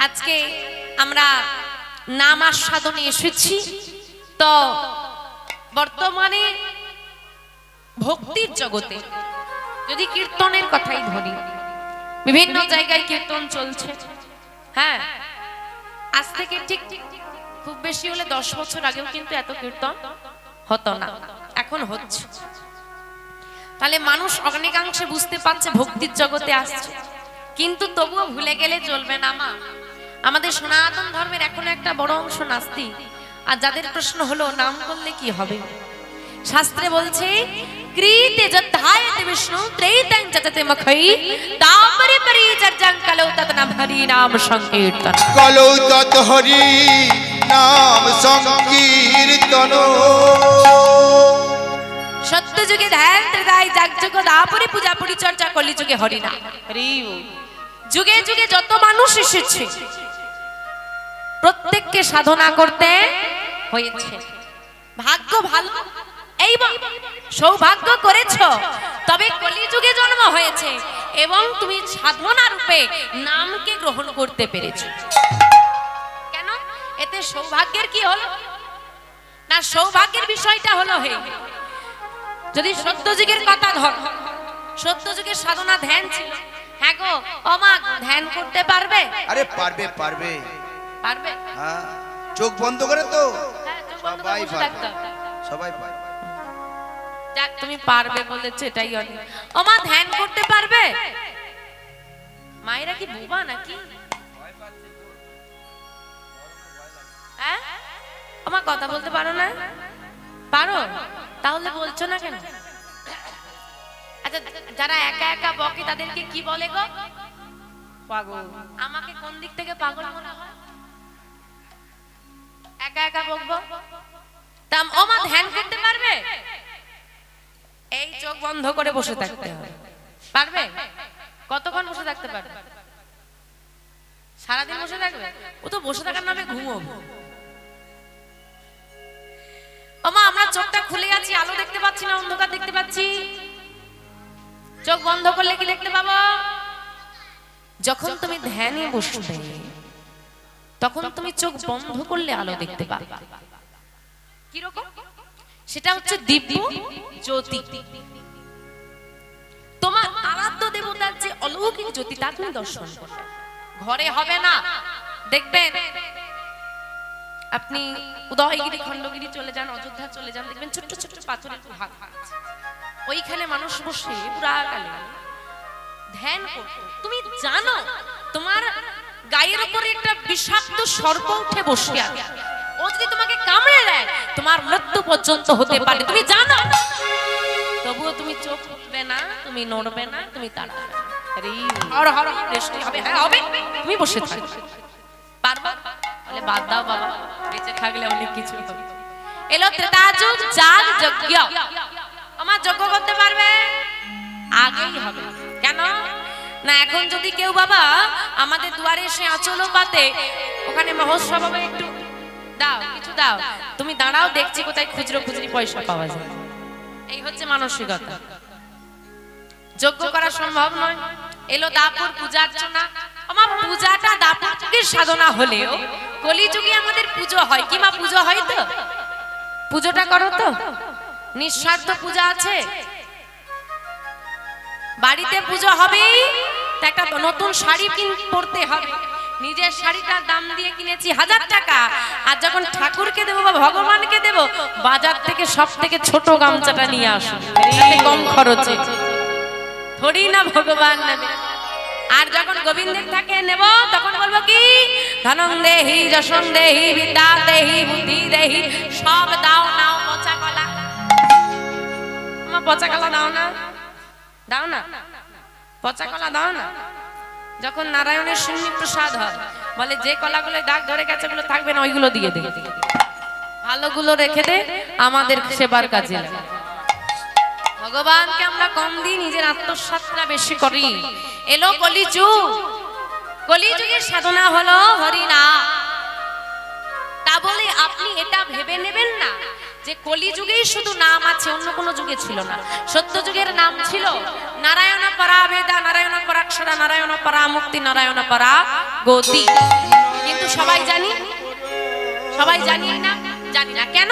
আজকে আমরা নাম আস্বাদনে এসেছি। তো বর্তমানে ভক্তির জগতে যদি কীর্তনের কথাই ধরি, বিভিন্ন জায়গায় কীর্তন চলছে। হ্যাঁ, আজ থেকে ঠিক খুব বেশি হলে 10 বছর আগেও কিন্তু এত কীর্তন হতো না, এখন হচ্ছে। তাহলে মানুষ অনেকাংশে বুঝতে পারছে ভক্তির জগতে আসছে, কিন্তু তবুও ভুলে গেলে চলবে না। আমাদের সনাতন ধর্মের এখন একটা বড় অংশ নাস্তিক, আর যাদের প্রশ্ন হলো নাম করলে কি হবে। শাস্ত্রে বলছে কৃতে যথায়তে বিষ্ণু ত্রৈতং যততে মখৈ তাপরে পরিচর্যাং কলৌ তত নাম হরি নাম সংকীর্তন। কলৌ তত হরি নাম সংকীর্তন। সত্য যুগে ধ্যান ত্রিদায় যাগযজ্ঞ দাপরে পূজা পরিচর্যা, কলি যুগে হরি নাম। যুগে যুগে যত মানুষ এসেছে প্রত্যেককে সাধনা করতে হয়েছে। ভাগ্য ভালো, এই সৌভাগ্য করেছ, তবে কলিযুগে জন্ম হয়েছে এবং তুমি সাধনা রূপে নামকে গ্রহণ করতে পেরেছো। কেন? এতে সৌভাগ্যের কি হলো না? সৌভাগ্যের বিষয়টা হলো হে, যদি সত্যযুগের কথা ধর, সত্যযুগের সাধনা ধ্যান ছিল। হ্যাঁ গো ও মা, ধ্যান করতে পারবে? আরে পারবে পারবে পারবে। হ্যাঁ, চোখ বন্ধ করে তো সবাই পারবে, সবাই পারবে। যাক, তুমি পারবে বলেছে এটাই অনেক। ও মা, ধ্যান করতে পারবে? মায়েরা কি বোবা নাকি? হ্যাঁ, ও মা, কথা বলতে পারো না? পারো, তাহলে বলছো না কেন? আচ্ছা, যারা একা একা বকে তাদেরকে কি বলে গো? পাগল। আমাকে কোন দিক থেকে পাগল মনে হয়? একা একা বকবো? তাম ও মা, ধ্যান করতে পারবে? এই চোখ বন্ধ করে বসে থাকতে হবে। পারবে? কতক্ষণ বসে থাকতে পারবে? সারাদিন বসে থাকবে? ও তো বসে থাকার নামে ঘুমোবে। ও মা, আমরা চোখটা খুলে আছি, আলো দেখতে পাচ্ছি না, অন্ধকার দেখতে পাচ্ছি। চোখ বন্ধ করলে কি দেখতে পাবো? যখন তুমি ধ্যানে বসবে তখন তুমি চোখ বন্ধ করলে আলো দেখতে পাবে। কি রকম? সেটা হচ্ছে দিব্য জ্যোতি। তোমার আরাধ্য দেবতার যে অলৌকিক জ্যোতি, তা তুমি দর্শন করবে। ঘরে হবে না, দেখবেন আপনি উদয়গিরি, খণ্ডগিরি চলে যান, অযোধ্যা চলে যান, দেখবেন ছোট্ট ছোট্ট পাথরের ভাগ আছে, ওইখানে মানুষ বসে পুরাকালে ধ্যান করত। তুমি জানো তোমার গায়ের উপরে একটা বিষাক্ত সর্প উঠে বসে আছে, ও যদি তোমাকে কামড়ে দেয় তোমার মৃত্যু পর্যন্ত হতে পারে, তুমি জানো, তবুও তুমি চোখ খুলবে না, তুমি নড়বে না, তুমি তাড়াবে না। হর হর বৃষ্টি হবে, হ্যাঁ হবে, তুমি বসে থাকবে। পারবা? বলে বাদ দাও বাবা, বেঁচে থাকলে অনেক কিছু হবে। এলো ত্রেতা যুগ, যাগ যজ্ঞ। আমার যজ্ঞ করতে পারবে? আগেই হবে। কেন না? এখন যদি কেউ বাবা আমাদের দুয়ারে এসে আঁচলও পাতে, ওখানে মহোৎসব হবে, একটু দাও, কিছু দাও, তুমি দাঁড়াও, দেখছি কোথায় খুচরো খুচরি পয়সা পাওয়া যায়। এই হচ্ছে মানসিকতা। যজ্ঞ করা সম্ভব নয়। এলো দাপুর পূজা অর্চনা। আমার পূজাটা দাপুর যুগের সাধনা হলেও কলিযুগে আমাদের পুজো হয় কি মা? পুজো হয় তো? পুজোটা করো তো? নিঃস্বার্থ পূজা আছে। বাড়িতে পুজো হবে, একটা নতুন শাড়ি পরতে হবে। নিজের শাড়িটার দাম দিয়ে কিনেছি 1000 টাকা, আর যখন ঠাকুরকে দেবো বা ভগবানকে দেবো, বাজার থেকে সব থেকে ছোট গামছাটা নিয়ে আসো, তাহলে কম খরচে থোড়ি না ভগবান নেবে। আর যখন গোবিন্দের থাকে নেব, তখন বলবো কি? ধনং দেহি, যশং দেহি, বিদ্যা দেহি, বুদ্ধি দেহি, সব দাও। নাও পচা কলা, পচা কলা দাও না, দাও না, পচা কলা দাও না। যখন নারায়ণের শূন্য প্রসাদ হয়, বলে যে কলাগুলো দাগ ধরে গেছে ওগুলো থাকবে না, ওইগুলো দিয়ে দে, ভালোগুলো রেখে দে, আমাদের সেবার কাজে লাগে। ভগবানকে আমরা কম দিই, নিজের আত্মসাৎটা বেশি করি। এলো কলিযুগ, কলিযুগের সাধনা হলো হরি নাম। তা বলে আপনি এটা ভেবে নেবেন না যে কলিযুগেই শুধু নাম আছে, অন্য কোনো যুগে ছিল না। সত্য যুগের নাম ছিল নারায়ণ পরা বেদা, নারায়ণ পরাক্ষরা, নারায়ণ পরা মুক্তি, নারায়ণ পরা গতি। কিন্তু সবাই জানি না, জানি না কেন?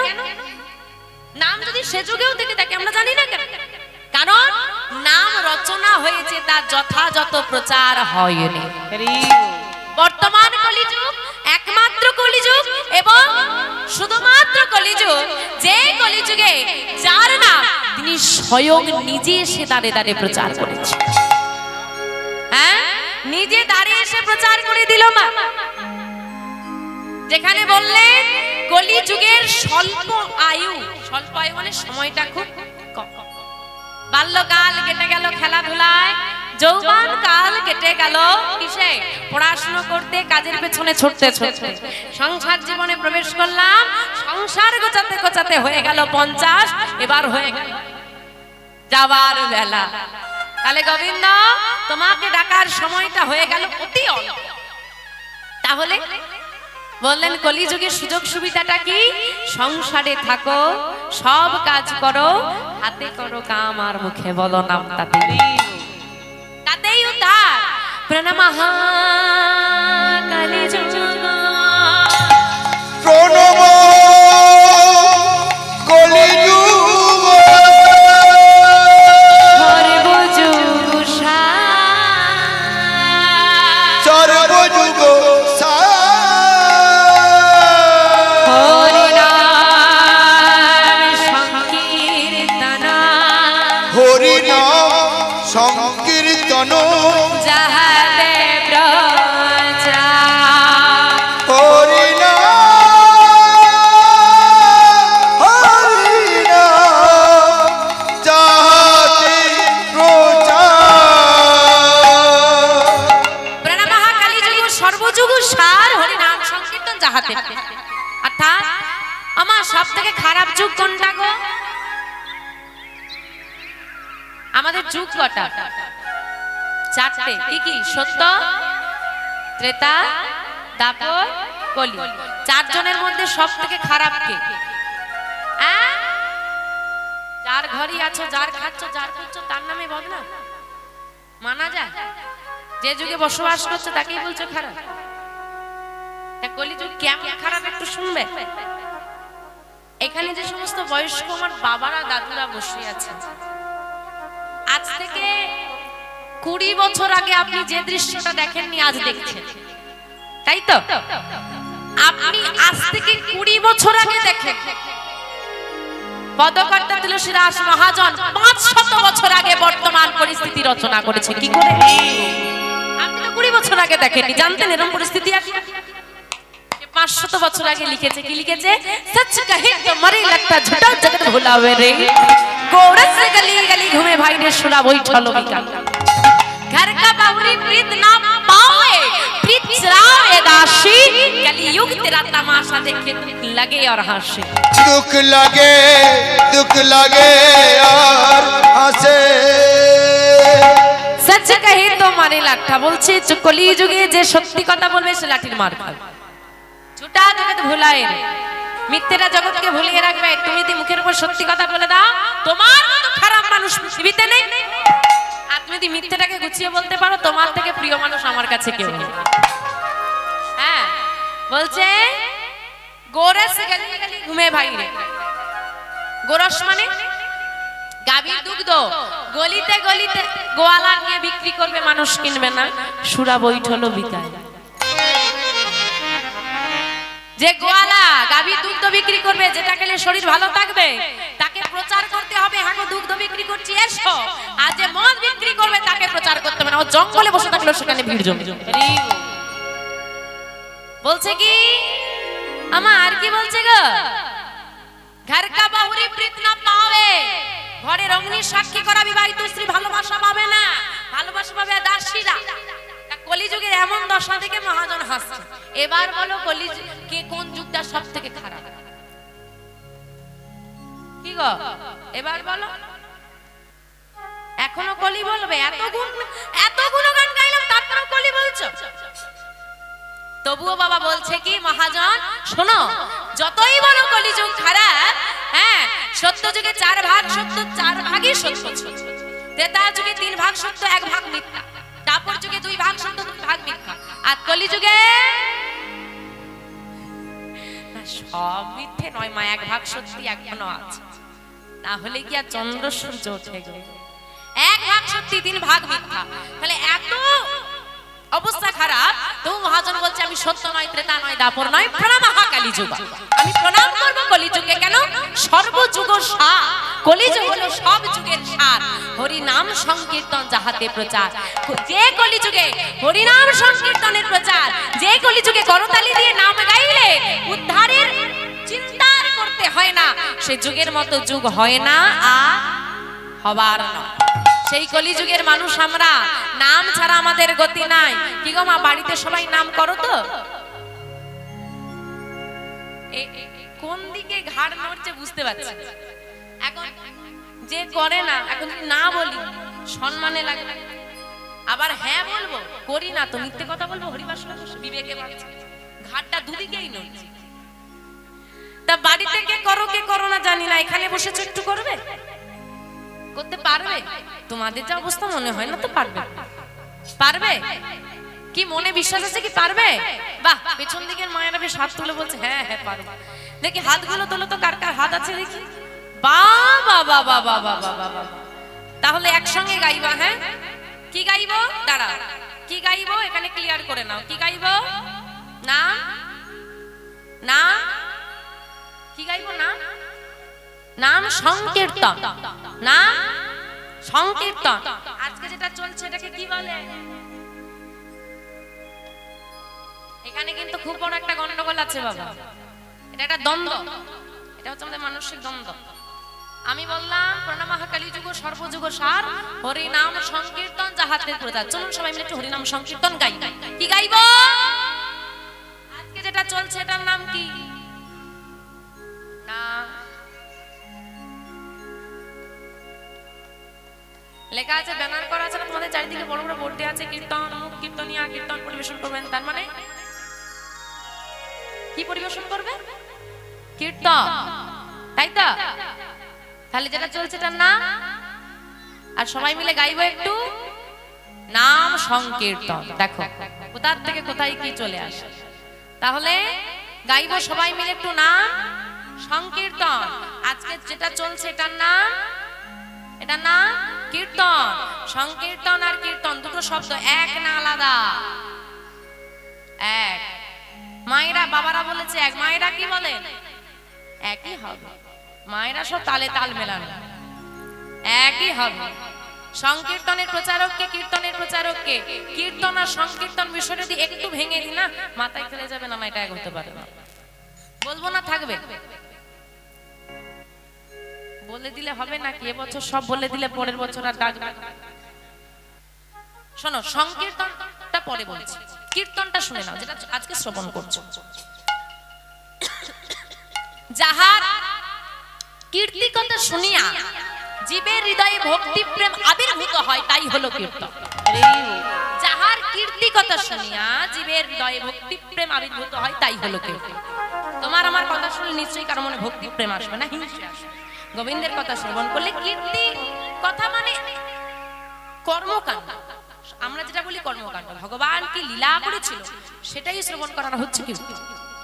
নাম যদি সে যুগেও থেকে থাকে আমরা জানি না কেন? কারণ নাম রচনা হয়েছে, তার যথাযথ প্রচার হয়নি। বর্তমান কলিযুগ একমাত্র কলিযুগ এবং শুধুমাত্র কলিযুগ, যে কলিযুগে যার নাম তিনি স্বয়ং নিজে এসে দাঁড়ে দাঁড়ে প্রচার করেছে। হ্যাঁ, নিজে দাঁড়িয়ে এসে প্রচার করে দিল মা। যেখানে বললেন কলিযুগের স্বল্প আয়ু মানে সময়টা খুব কম। বাল্যকাল কেটে গেল খেলাধুলায়, যৌবন কাল কেটে গেল কিসে? পড়াশোনা করতে, কাজের পেছনে ছুটতে ছুটতে। সংসার জীবনে প্রবেশ করলাম, সংসার গোছাতে গোছাতে হয়ে গেল 50, এবার হয়ে গেল যাবার বেলা। তাহলে গোবিন্দ তোমাকে ডাকার সময়টা হয়ে গেল অতি অল্প। তাহলে বললেন কলিযুগের সুযোগ সুবিধাটা কি? সংসারে থাকো, সব কাজ করো, হাতে করো কাম আর মুখে বলো নাম, তাতেই উদ্ধার। প্রণামঃ কলিযুগ, প্রণব কলিযুগ, সর্বযুগ সর্বযুগ সংকীর্তন যাহাতে ব্রজা, যাহাতে প্রণামঃ কলিযুগ সর্বযুগ সার হরিনাম সংকীর্তন যাহাতে। অর্থাৎ আমার সব থেকে খারাপ যুগ কোনটা গো? আমাদের যুগ কটা? চারটে। কি কি? সত্য, ত্রেতা, দ্বাপর, কলি। চারজনের মধ্যে সব থেকে খারাপ কে? যার ঘরই আছো, যার খাচ্ছ, যার করছো, তার নামে বদনাম মানা যায়? যে যুগে বসবাস করছে তাকেই বলছো খারাপ। কলিযুগ কেমন খারাপ একটু শুনবে। এখানে যে সমস্ত বয়স্ক আমার বাবারা দাদুরা বসে আছেন, আজ থেকে 20 বছর আগে আপনি যে দৃশ্যটা দেখেননি আজ দেখছেন, তাই তো? আপনি আজ থেকে 20 বছর আগে দেখেন পদকর্তা তুলসীদাস মহাজন 500 বছর আগে বর্তমান পরিস্থিতি রচনা করেছে। কি করে? আপনি তো 20 বছর আগে দেখেননি, জানতেন এরকম পরিস্থিতি আছে? 500 বছর আগে লিখেছে। কি লিখেছে? সচ কহে তো মরে লাগতা ঝুটা জগত ভুলাवे রে, गोरस गली गली घूमे भाई ने सुना वही छलो बिका, घर का बावरी प्रीत ना पाए, प्रीत चराए दासी, कली युग तेरा तमाशा देखे दुख लगे और हंसे, दुख लगे और हंसे। सच कहे तो मारे लाठा बोलছে কলিযুগে যে সত্যি কথা বলবে সে লাঠির মার খাবে। ঝুটা জগৎ ভুলায় রে, মিথ্যেরা জগৎকে ভুলিয়ে রাখবে। তুমি যদি মুখের উপর সত্যি কথা বলে দাও, তোমার মতো খারাপ মানুষ পৃথিবীতে নেই। আর তুমি যদি মিথ্যেটাকে গুছিয়ে বলতে পারো, তোমার থেকে প্রিয় মানুষ আমার কাছে কেউ নেই। হ্যাঁ, বলছে গোরস গলি গলি ঘুমে ভাই রে। গোরস মানে গাভীর দুগ্ধ, গলিতে গলিতে গোয়ালা নিয়ে বিক্রি করবে, মানুষ কিনবে না, সুরা বৈঠলো বিকায়। যে গোয়ালা গাভীর দুগ্ধ বিক্রি করবে, যেটা খেলে শরীর ভালো থাকবে, তাকে প্রচার করতে হবে হ্যাঁ দুগ্ধ বিক্রি করছি এসো। আর যে মদ বিক্রি করবে তাকে প্রচার করতে হবে না, ও জঙ্গলে বসে থাকলেও সেখানে ভিড় জমে। বলছে কি আমার, কি বলছে গো? ঘর কা বাহুরি প্রীত না পাবে, ঘরের অগ্নি সাক্ষী করা বিবাহিত স্ত্রী ভালোবাসা পাবে না, ভালোবাসা পাবে দাসীরা। কলিযুগের এমন দশা থেকে মহাজন হাসছে। এবার বলো কলিযুগ কে কোন যুগটা সব থেকে খারাপ? কি গো এবার বলো? এখনো কলি বলবে? এত গুণগান গাইলাম তারপরেও কলি বলছো? তবুও বাবা বলছে কি মহাজন শোনো, যতই বলো কলিযুগ খারাপ, হ্যাঁ, সত্য যুগে 4 ভাগ সত্য, 4 ভাগই সত্য ছিল। ত্রেতা যুগে 3 ভাগ সত্য, 1 ভাগ মিথ্যা। দ্বাপর যুগে 2 ভাগ সত্য, 2 ভাগ মিথ্যা। আর কলি যুগে সব মিথ্যে নয় মা, 1 ভাগ সত্যি এখনো আছে। তাহলে কি আর চন্দ্র সূর্য উঠে গেল? 1 ভাগ সত্যি, 3 ভাগ মিথ্যা। তাহলে এত অবস্থা খারাপ, তো মহাজন বলছে আমি সত্য নয়, ত্রেতা নয়, দাপর নয়, প্রণাম কালী যুগ। আমি প্রণাম করব কলি যুগে। কেন? সর্বযুগ সার, কলিযুগ হলো সব যুগের সার। হরি নাম সংকীর্তন যাহাতে প্রচার। যে কলি যুগে হরি নাম সংকীর্তনের প্রচার, যে কলি যুগে করতালি দিয়ে নাম গাইলে উদ্ধারের চিন্তা করতে হয় না, সে যুগের মতো যুগ হয় না আর হবার না। সেই কলি যুগের মানুষ আমরা, নাম ছাড়া আমাদের গতি নাই। কি গো মা, বাড়িতে সবাই নাম করো তো? কোন দিকে ঘাড় নড়ছে বুঝতে পারছি। এখন যে করে না, এখন না বলি সম্মানে লাগে, আবার হ্যাঁ বলবো করি না তো মিথ্যে কথা বলবো, হরিবাসনা বিবেকে বাঁচছে, ঘাড়টা দুদিকেই নড়ছে। তা বাড়িতে কে করো না জানি না, এখানে বসেছো একটু করবে, করতে পারবে? তোমাদের যা অবস্থা মনে হয় না তো পারবে। পারবে কি মনে বিশ্বাস আছে কি পারবে? বাহ, পেছন দিকের মায়েরা বেশ হাত তুলে বলছে হ্যাঁ হ্যাঁ পারবে। দেখি হাতগুলো তোলো তো, কার কার হাত আছে দেখি। বাবা বাবা বাবা বাবা, তাহলে একসঙ্গে গাইবা। হ্যাঁ, কি গাইবো? দাঁড়া, কি গাইবো এখানে ক্লিয়ার করে নাও। কি গাইবো? না না, কি গাইবো? না নাম সংকীর্তন, নাম সংকীর্তন। আজকে যেটা চলছে এটাকে কি বলে? এখানে কিন্তু খুব বড় একটা গন্ডগোল আছে বাবা। এটা একটা দ্বন্দ্ব, এটা হচ্ছে আমাদের মানসিক দ্বন্দ্ব। আমি বললাম প্রণাম কালী যুগ সর্বযুগ সার, হরি নাম সংকীর্তন যাহাতে প্রচার। চলুন সবাই মিলে একটু হরি নাম সংকীর্তন গাই। কি গাইবো? আজকে যেটা চলছে এটার নাম কি? না, লেখা আছে, ব্যানার করা আছে না তোমাদের চারিদিকে, বড় বড় বোর্ডে আছে কীর্তন, অমুক কীর্তনিয়া কীর্তন পরিবেশন করবেন। তার মানে কি পরিবেশন করবে? কীর্তন, তাই তো? তাহলে যেটা চলছে তার নাম, আর সবাই মিলে গাইবো একটু নাম সংকীর্তন। দেখো কোথা থেকে কোথায় কি চলে আসে। তাহলে গাইবো সবাই মিলে একটু নাম সংকীর্তন। আজকে যেটা চলছে এটার নাম, এটা না কীর্তন। সংকীর্তন আর কীর্তন দুটো শব্দ এক না আলাদা? এক। মায়েরা বাবারা বলেছে এক, মায়েরা কি বলে? একই হবে। মায়েরা সব তালে তাল মেলানো, একই হবে। সংকীর্তনের প্রচারককে, কীর্তনের প্রচারককে। কীর্তন আর সংকীর্তন বিষয়টা যদি একটু ভেঙে দিই না, মাথায় খেলে যাবে না, এটা এক হতে পারে না। বলবো না থাকবে? বলে দিলে হবে নাকি? এবছর সব বলে দিলে পরের বছর আর ডাকবে। শোনো, সংকীর্তনটা পরে বলছি, কীর্তনটা শুনে নাও যেটা আজকে শ্রবণ করছো। যাহার কীর্তি কথা শুনিয়া জীবের হৃদয়ে ভক্তি প্রেম আবির্ভূত হয় তাই হলো কীর্তন। যাহার কীর্তি কথা শুনিয়া জীবের হৃদয়ে ভক্তি প্রেম আবির্ভূত হয় তাই হলো কীর্তন। তোমার আমার কথা শুনলে নিশ্চয়ই কারো মনে ভক্তি প্রেম আসবে না, হিংসা আসবে। গোবিন্দের কথা শ্রবণ করলে, কীর্তি কথা মানে কর্মকাণ্ড, আমরা যেটা বলি কর্মকাণ্ড, ভগবান কি লীলা করেছিল সেটাই শ্রবণ করানো হচ্ছে। কি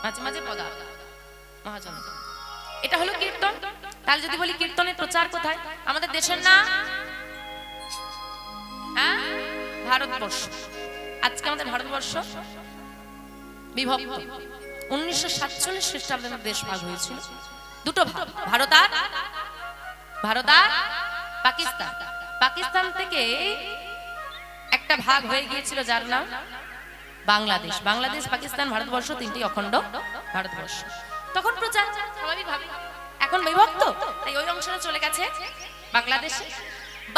মাঝে মাঝে পদা মহাজন, এটা হলো কীর্তন। তাহলে যদি বলি কীর্তনের প্রচার কোথায়? আমাদের দেশের না, হ্যাঁ, ভারতবর্ষ। আজকে আমাদের ভারতবর্ষ বিভক্ত। 1947 খ্রিস্টাব্দে দেশ ভাগ হয়েছিল, দুটো ভাগ, ভারত আর পাকিস্তান। পাকিস্তান থেকে একটা ভাগ হয়ে গিয়েছিল যার নাম বাংলাদেশ। বাংলাদেশ, পাকিস্তান, ভারতবর্ষ তিনটি অখণ্ড ভারতবর্ষ। তখন প্রচার স্বাভাবিকভাবে, এখন বিভক্ত, তাই ওই অংশটা চলে গেছে বাংলাদেশে।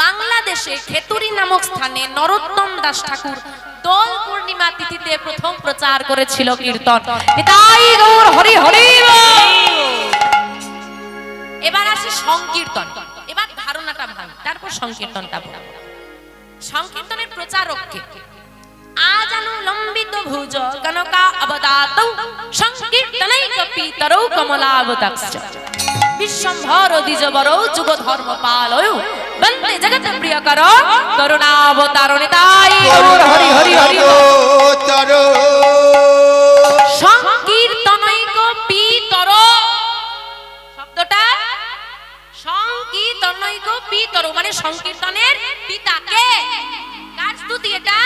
বাংলাদেশে খেতুরি নামক স্থানে নরোত্তম দাস ঠাকুর দোল পূর্ণিমা তিথিতে প্রথম প্রচার করেছিল কীর্তন। নিতাই গৌর হরি হরি। এবার আসে সংকীর্তন। এবার ধারণাটা ভাঙি, তারপর সংকীর্তনটা বলব। সংকীর্তনের প্রচারককে আজানু লম্বিত ভুজ কনকা অবদাতৌ সংকীর্তনৈক পিতরৌ কমলাবতাক্ষ। বিশ্বম্ভর দ্বিজবর যুগ ধর্ম পালয় বন্দে জগৎ প্রিয়কর করুণাবতারণিতায় হরি হরি হরি সংকীর্তনৈক পিতর শব্দটা সংকীর্তনৈক পিতর মানে সংকীর্তনের পিতা কে? কার স্তুতি এটা?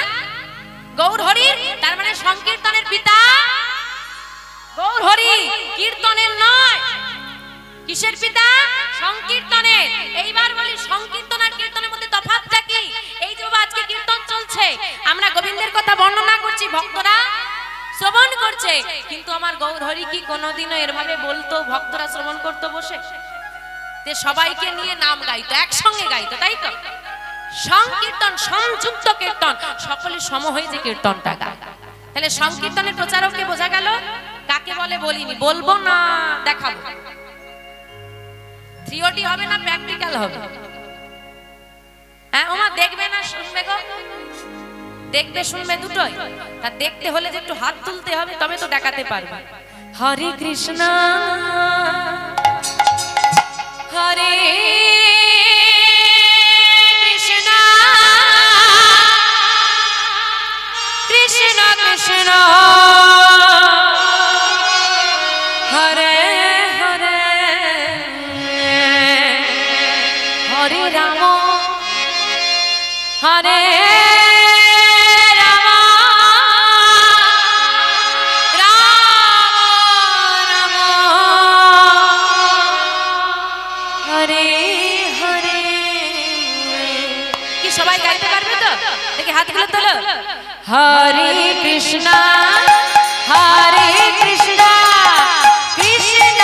গৌর হরির। তার মানে সংকীর্তনের পিতা গৌর হরি, কীর্তনের নয়। কিসের পিতা? সংকীর্তনের। এইবার বলি সংকীর্তন আর কীর্তনের মধ্যে তফাৎটা কি? এই যে আজকে কীর্তন চলছে, আমরা গোবিন্দের কথা বর্ণনা করছি, ভক্তরা শ্রবণ করছে, কিন্তু আমার গৌর হরি কি কোনোদিনও এরভাবে বলতো, ভক্তরা শ্রবণ করতো বসে? সবাইকে নিয়ে নাম গাইতো, একসঙ্গে গাইতো, তাই তো? সংকীর্তন, সংযুক্ত কীর্তন, সকলে সম হয়ে যে কীর্তনটা গায়। তাহলে সংকীর্তনের প্রচারককে বোঝা গেল। কাকে বলে বলিনি, বলবো না, দেখাবো। থিওরি হবে না প্র্যাকটিক্যাল হবে? হ্যাঁ ওমা, দেখবে না শুনবে গো? দেখবে শুনবে দুটোই। তা দেখতে হলে যে একটু হাত তুলতে হবে, তবে তো দেখাতে পারবে। হরে কৃষ্ণ হরে কৃষ্ণ কৃষ্ণ কৃষ্ণ হরে হরে হরে রাম হরে রাম রাম রাম হরে হরে। কি সবাই গাইতে পারবে তো? দেখি হাতগুলো তোলো। হরে কৃষ্ণ হরে কৃষ্ণ কৃষ্ণ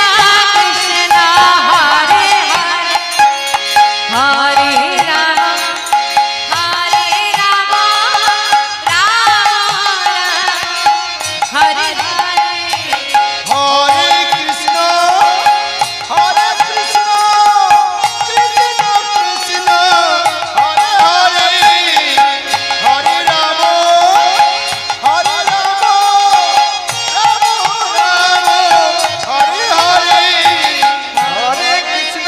কৃষ্ণ হরে হরে হরে রাম হরে রাম রাম রাম হরে হরে হরে কৃষ্ণ হরে কৃষ্ণ কৃষ্ণ কৃষ্ণ হরে হরে হরে রাম হরে রাম রাম রাম হরে হরে হরে কৃষ্ণ।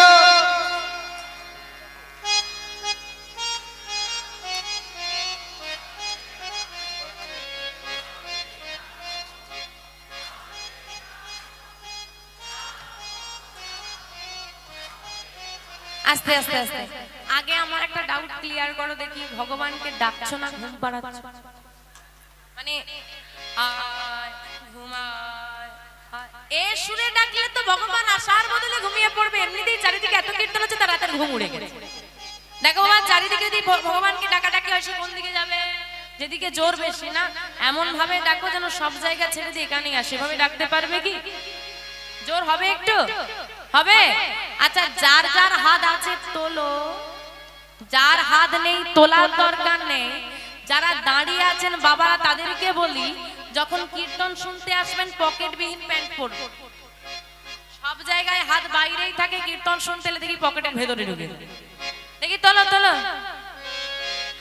আস্তে আস্তে আস্তে আগে আমার একটা ডাউট ক্লিয়ার করো দেখি, ভগবানকে ডাকছো না ঘুম পাড়াচ্ছ? মানে এ সুরে ডাকলে তো ভগবান আসার বদলে ঘুমিয়ে পড়বে। এমনিতেই চারিদিকে এত কীর্তন হচ্ছে, তার রাতের ঘুম উড়ে গেছে। দেখো বাবা, চারিদিকে যদি ভগবানকে ডাকাডাকি হয়, সে কোন দিকে যাবে? যেদিকে জোর বেশি না, এমন ভাবে ডাকো যেন সব জায়গা ছেড়ে দিয়ে এখানেই আসে। এভাবে ডাকতে পারবে কি? জোর হবে একটু? হবে? আচ্ছা, যার যার হাত আছে তোলো, যার হাত নেই তোলার দরকার নেই। যারা দাঁড়িয়ে আছেন বাবারা, তাদেরকে বলি যখন কীর্তন শুনতে আসবেন পকেটবিহীন প্যান্ট পরুন। সব জায়গায় হাত বাইরেই থাকে, কীর্তন শুনতে এলে দেখি পকেটের ভেতরে ঢুকে। দেখি তোলো তোলো,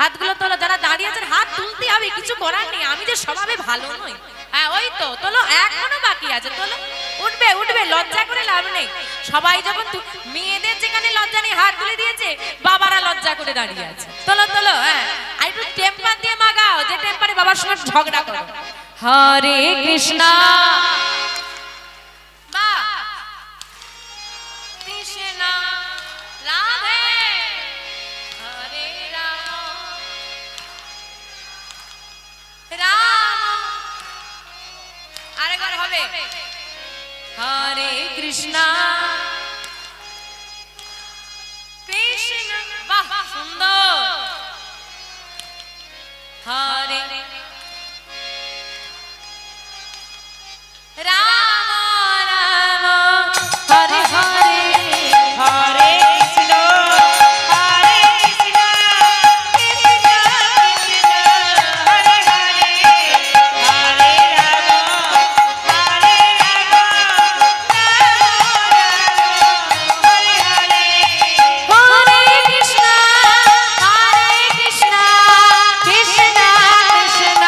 হাতগুলো তোলো। যারা দাঁড়িয়ে আছেন হাত তুলতে হবে, কিছু করার নেই। আমি যে স্বভাবে ভালো নই। হ্যাঁ ওই তো তোলো, এখনো বাকি আছে, তোলো। উঠবে উঠবে, লজ্জা করে লাভ নেই। সবাই যখন মেয়েদের যেখানে লজ্জা নেই হাত তুলে দিয়েছে, বাবারা লজ্জা করে দাঁড়িয়ে আছে। তোলো তোলো, হ্যাঁ। আর একটু টেম্পার দিয়ে মাগাও, যে টেম্পারে বাবার সঙ্গে ঝগড়া করো। হরে কৃষ্ণ বাহ কৃষ্ণ রাধে হরে রাম রাম। আরেকবার হবে। হরে কৃষ্ণ কৃষ্ণ, বাহ সুন্দর। হরে রাম রাম হরে হরে হরে কৃষ্ণ হরে কৃষ্ণ কৃষ্ণ কৃষ্ণ হরে হরে হরে রাম হরে রাম রাম রাম হরে হরে হরে কৃষ্ণ কৃষ্ণ কৃষ্ণ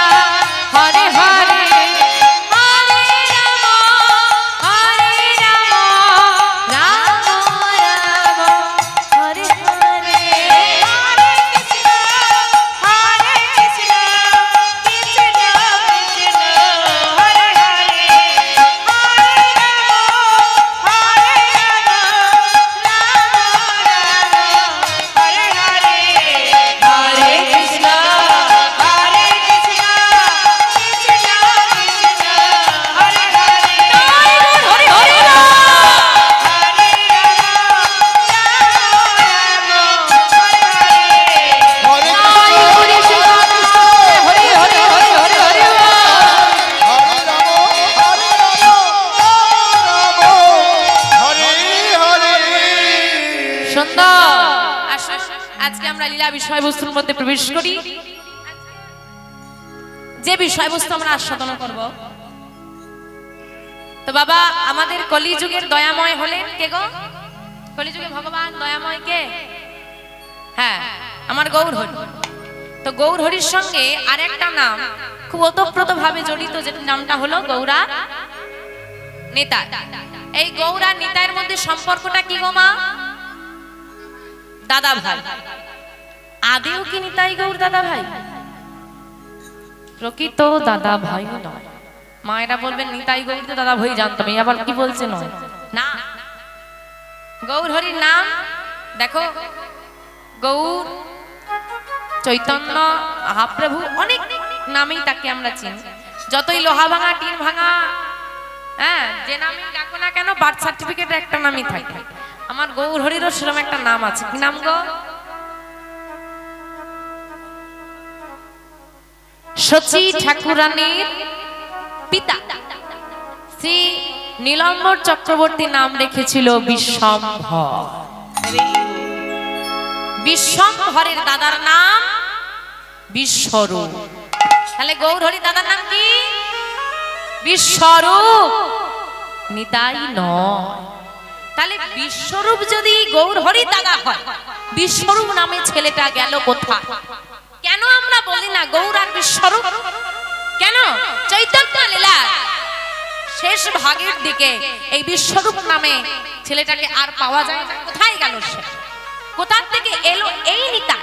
আজকে আমরা লীলা বিষয়বস্তুর মধ্যে প্রবেশ করি। যে বিষয়বস্তু আমরা আস্বাদন করব, তো বাবা আমাদের কলিযুগের দয়াময় হলেন কে গো? কলিযুগে ভগবান দয়াময় কে? হ্যাঁ, আমার গৌর হরি। তো গৌর হরির সঙ্গে আরেকটা নাম খুব ওতপ্রোত ভাবে জড়িত, যেটা নামটা হলো গৌরা নিতাই। এই গৌরা নিতাইয়ের মধ্যে সম্পর্কটা কি গো মা? দাদা ভাই। আদেও কি নিতাই গৌর দাদা ভাই? প্রকৃত দাদা ভাই নয়। মায়েরা বলবেন নিতাই গৌর তো দাদা ভাই জানতাম, এই আবার কি বলছে নয় না। গৌর হরির নাম দেখো, গৌর, চৈতন্য, মহাপ্রভু, অনেক নামেই তাকে আমরা চিনি। যতই লোহা ভাঙা টিন ভাঙা, হ্যাঁ, যে নামে ডাকো না কেন বার্থ সার্টিফিকেটে একটা নামই থাকে। আমার গৌর হরিরও সেরকম একটা নাম আছে। কি নাম গো? শচী ঠাকুরানীর পিতা শ্রী নীলাম্বর চক্রবর্তী নাম রেখেছিল বিশ্বম্ভর। বিশ্বম্ভরের দাদার নাম বিশ্বরূপ। তাহলে গৌর হরি দাদার নাম কি? বিশ্বরূপ, নিতাই নয়। তাহলে বিশ্বরূপ যদি গৌর হরি দাদা হয়, বিশ্বরূপ নামে ছেলেটা গেল কোথায়? কেন আমরা বলি না গৌর আর বিশ্বরূপ? কেন? চৈতন্য লীলা শেষ ভাগের দিকে এই বিশ্বরূপ নামে ছেলেটাকে আর পাওয়া যায় না। কোথায় গেল সে? কোথা থেকে এলো এই নিতা?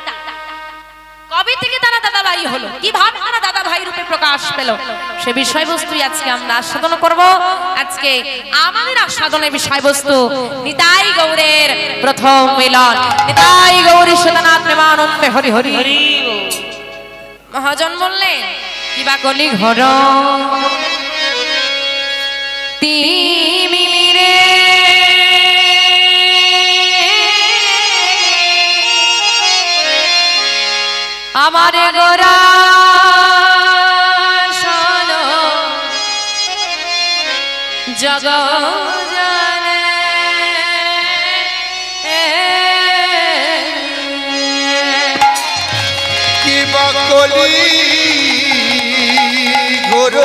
কবে থেকে তারা দাদা ভাই হলো? কিভাবে তারা দাদা ভাই রূপে প্রকাশ পেল? সে বিষয়বস্তুই আজকে আমরা আস্বাদন করব। আজকে আমাদের আস্বাদনের বিষয়বস্তু নিতাই গৌরের প্রথম মিলন। নিতাই গৌরী সদানাথ প্রেমানন্দে হরি হরি হরি। মহাজন বললেন কিবা কলি ঘর তিমিরে আমার গোরা শোনো জগজনে কিবা কলি ঘোর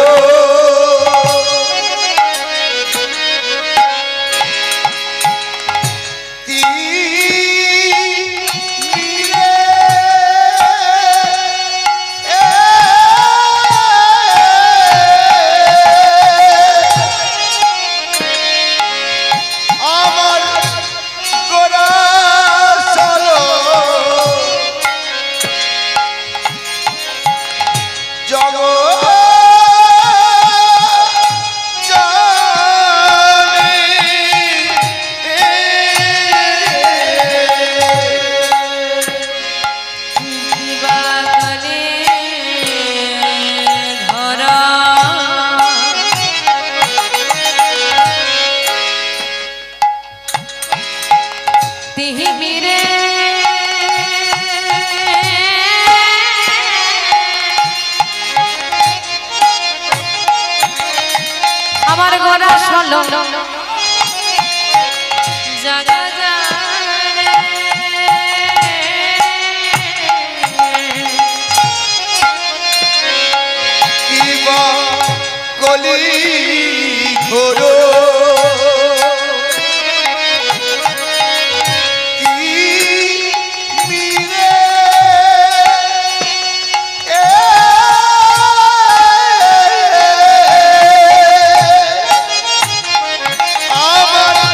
আমার গোরা শোনো জগজনে কিবা কলি ঘোর আমার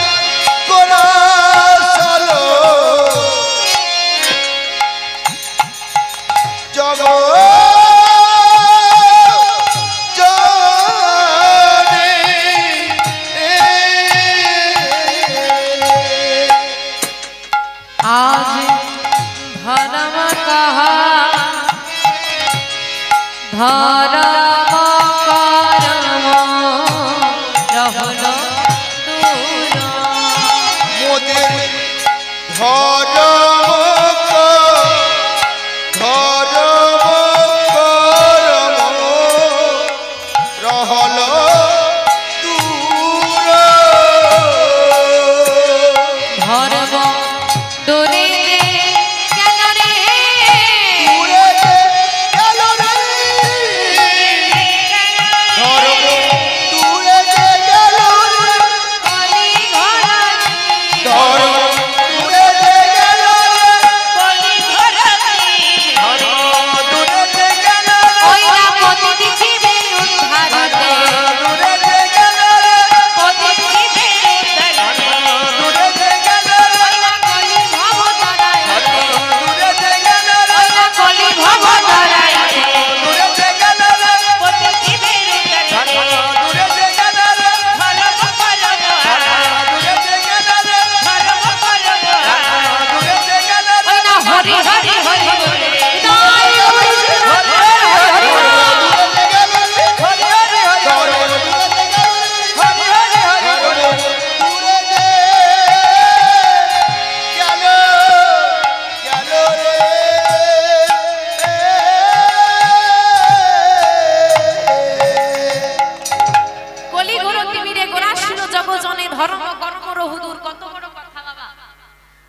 জনে ধর্ম কর্ম রহুদূর, কত বড় কথা বাবা।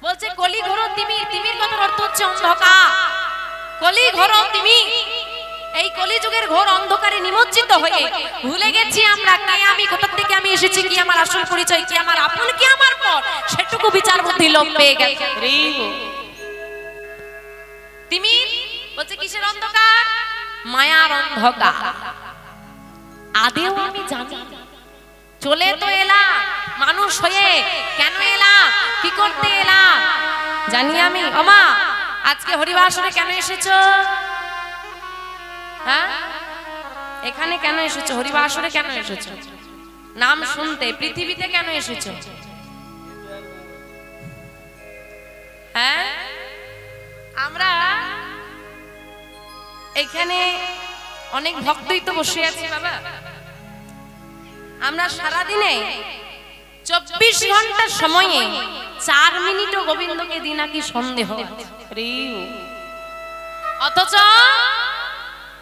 বলছে কলি ঘোর তিমির, তিমির কথার অর্থ হচ্ছে অন্ধকার। কলি ঘোর তিমির, এই কলিযুগের ঘোর অন্ধকারে নিমজ্জিত হয়ে ভুলে গেছি আমরা কে আমি, কোথা থেকে আমি এসেছি, কি আমার আসল পরিচয়, কি আমার আপন, কি আমার পর, সেটুকু বিচার বুদ্ধি লোপ পেয়ে গেছে। তিমির বলছে কিসের অন্ধকার? মায়ার অন্ধকার। আদেও আমি জানি, চলে তো এলাম মানুষ হয়ে, কেন এলাম, কি করতে এলাম জানি আমি। ওমা আজকে হরিবাসরে কেন এসেছো? হ্যাঁ এখানে কেন এসেছো? হরিবাসরে কেন এসেছো? নাম শুনতে। পৃথিবীতে কেন এসেছো? হ্যাঁ আমরা এখানে অনেক ভক্তই তো বসে আছি বাবা। আমরা সারাদিনে 24 ঘন্টা সময়ে 4 মিনিটও গোবিন্দকে দিই নাকি সন্দেহ। অথচ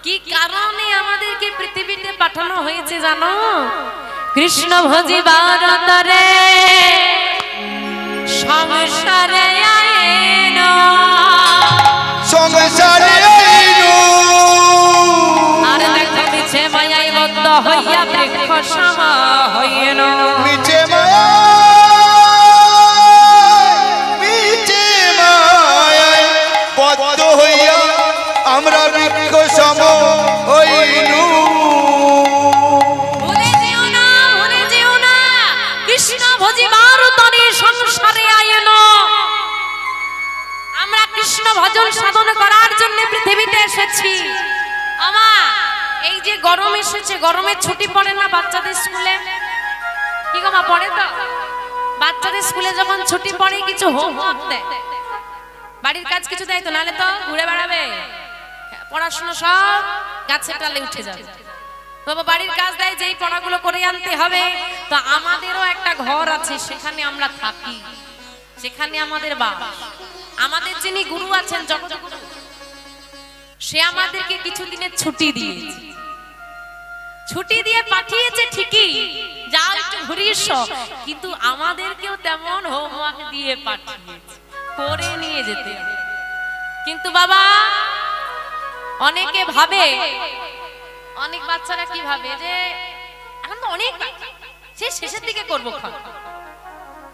কি কারণে আমাদেরকে পৃথিবীতে পাঠানো হয়েছে জানো? কৃষ্ণ ভজিবার তরে সংসারে আইনো, সংসারে আইনো, আর দেখো মিছে মায়ায় বদ্ধ হইয়া বৃক্ষ সম হইনো। মিছে মায়া, মিছে মায়ায় বদ্ধ হইয়া আমরা বৃক্ষ সম হইনু। ভুলে যেও না, ভুলে যেও না, কৃষ্ণ ভজিবার তরে সংসারে আইনো। আমরা কৃষ্ণ ভজন সাধন করার জন্য পৃথিবীতে এসেছি। আমা এই যে গরম এসেছে, গরমের ছুটি পড়ে না বাচ্চাদের স্কুলে? কি গো মা পড়ে তো? বাচ্চাদের স্কুলে যখন ছুটি পড়ে কিছু হোমওয়ার্ক দেয়, বাড়ির কাজ কিছু দেয় তো, নালে তো ঘুরে বেড়াবে, পড়াশোনা সব গাছের ডালে উঠে যাবে। বাবা বাড়ির কাজ দেয়, যেই পড়াগুলো করে আনতে হবে। তো আমাদেরও একটা ঘর আছে, সেখানে আমরা থাকি, সেখানে আমাদের বাবা, আমাদের যিনি গুরু আছেন জগৎগুরু, সে আমাদেরকে কিছুদিনের ছুটি দিয়েছে। ছুটি দিয়ে পাঠিয়েছে ঠিকই, যাও একটু ঘুরে এসো, কিন্তু আমাদেরকেও তেমন হোমওয়ার্ক দিয়ে পাঠিয়েছে, করে নিয়ে যেতে হবে। কিন্তু বাবা অনেকে ভাবে, অনেক বাচ্চারা কি ভাবে যে এখন তো অনেক সে শেষের দিকে করবো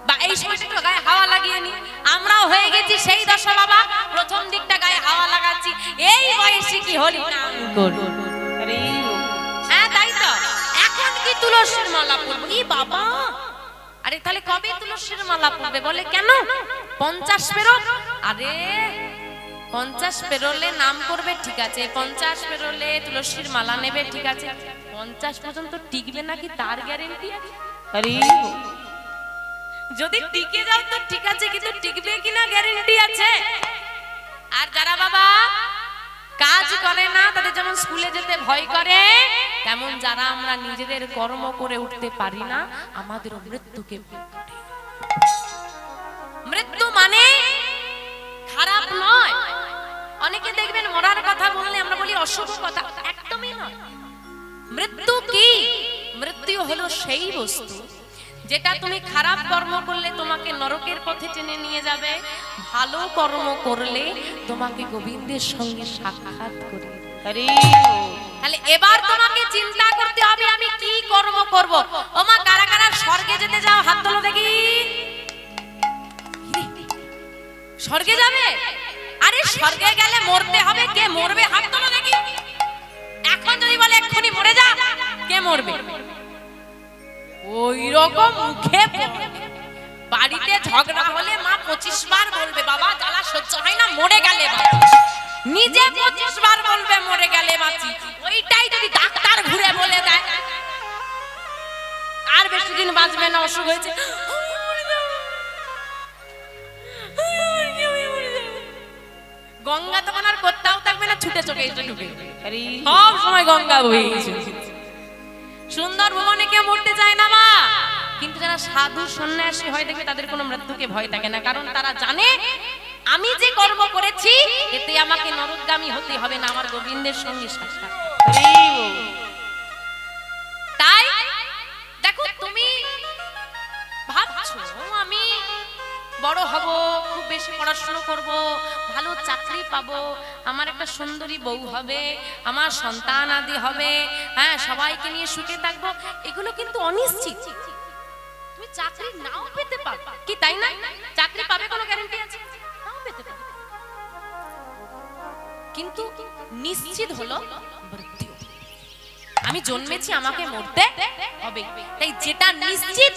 বা এই সময়টা একটু গায়ে হাওয়া লাগিয়ে নি। আমরাও হয়ে গেছি সেই দশা বাবা, প্রথম দিকটা গায়ে হাওয়া লাগাচ্ছি, এই বয়সে কি হরি নাম করব। হ্যাঁ তাই তো, এখন কি তুলসীর মালা পরবো? ই বাবা, আরে তাহলে কবে তুলসীর মালা পরবে? বলে কেন 50 পেরো। আরে 50 পেরোলে নাম করবে ঠিক আছে, 50 পেরোলে তুলসীর মালা নেবে ঠিক আছে, 50 পর্যন্ত টিকবে নাকি তার গ্যারেন্টি আছে? আরে যদি টিকে যাও তো ঠিক আছে, কিন্তু টিকবে কিনা গ্যারেন্টি আছে? আর যারা বাবা কাজ করে না, তাদের যেমন স্কুলে যেতে ভয় করে, তেমন যারা আমরা নিজেদের কর্ম করে উঠতে পারি না, আমাদের মৃত্যুকে, মৃত্যু মানে খারাপ নয়। অনেকে দেখবেন মরার কথা বললে আমরা বলি অশুভ কথা, একদমই নয়। মৃত্যু কি? মৃত্যু হলো সেই বস্তু যেটা তুমি খারাপ কর্ম করলে তোমাকে নরকের পথে টেনে নিয়ে যাবে, ভালো কর্ম করলে তোমাকে গোবিন্দের সঙ্গে সাক্ষাৎ করে। তাহলে এবার তোমাকে চিন্তা করতে হবে আমি কি কর্ম করব। ওমা কারা কারা স্বর্গে যেতে যাও হাত তোলো দেখি। স্বর্গে যাবে? আরে স্বর্গে গেলে মরতে হবে, কে মরবে হাত তোলো দেখি। এখন যদি বলে এক্ষুনি মরে যা, কে মরবে? ওই রকম মুখে বাড়িতে ঝগড়া হলে মা 25 বার বলবে বাবা জ্বালা সহ্য হয় না, মরে গেলে বাঁচি। নিজে 25 বার বলবে মরে গেলে বাঁচি। ওইটাই যদি ডাক্তার ঘুরে বলে দেয় আর বেশি দিন বাঁচবে না, অসুখ হয়েছে, গঙ্গা তখন আর কোথাও থাকবে না, ছুটে চলে এসে ঢুকে সব সময় গঙ্গা বয়ে গেছে। সুন্দর ভবনে কেউ মরতে চায় না মা, কিন্তু যারা সাধু সন্ন্যাসী হয় দেখবে তাদের কোনো মৃত্যুকে ভয় থাকে না, কারণ তারা জানে আমি যে কর্ম করেছি এতে আমাকে নরকগামী হতে হবে না, আমার গোবিন্দের সঙ্গে সাক্ষাৎ। তাই দেখো তুমি বড় হব, খুব বেশি পড়াশোনা করব, ভালো চাকরি পাবো, আমার একটা সুন্দরী বউ হবে, আমার সন্তান আদি হবে, হ্যাঁ সবাইকে নিয়ে সুখে থাকবো, এগুলো কিন্তু অনিশ্চিত। তুমি চাকরি নাও পেতে পারো, কি তাই না? চাকরি পাবে কোনো গ্যারান্টি আছে? নাও পেতে পারো, কিন্তু নিশ্চিত হলো মৃত্যু। আমি জন্মেছি, আমাকে মরতে হবে, তাই যেটা নিশ্চিত,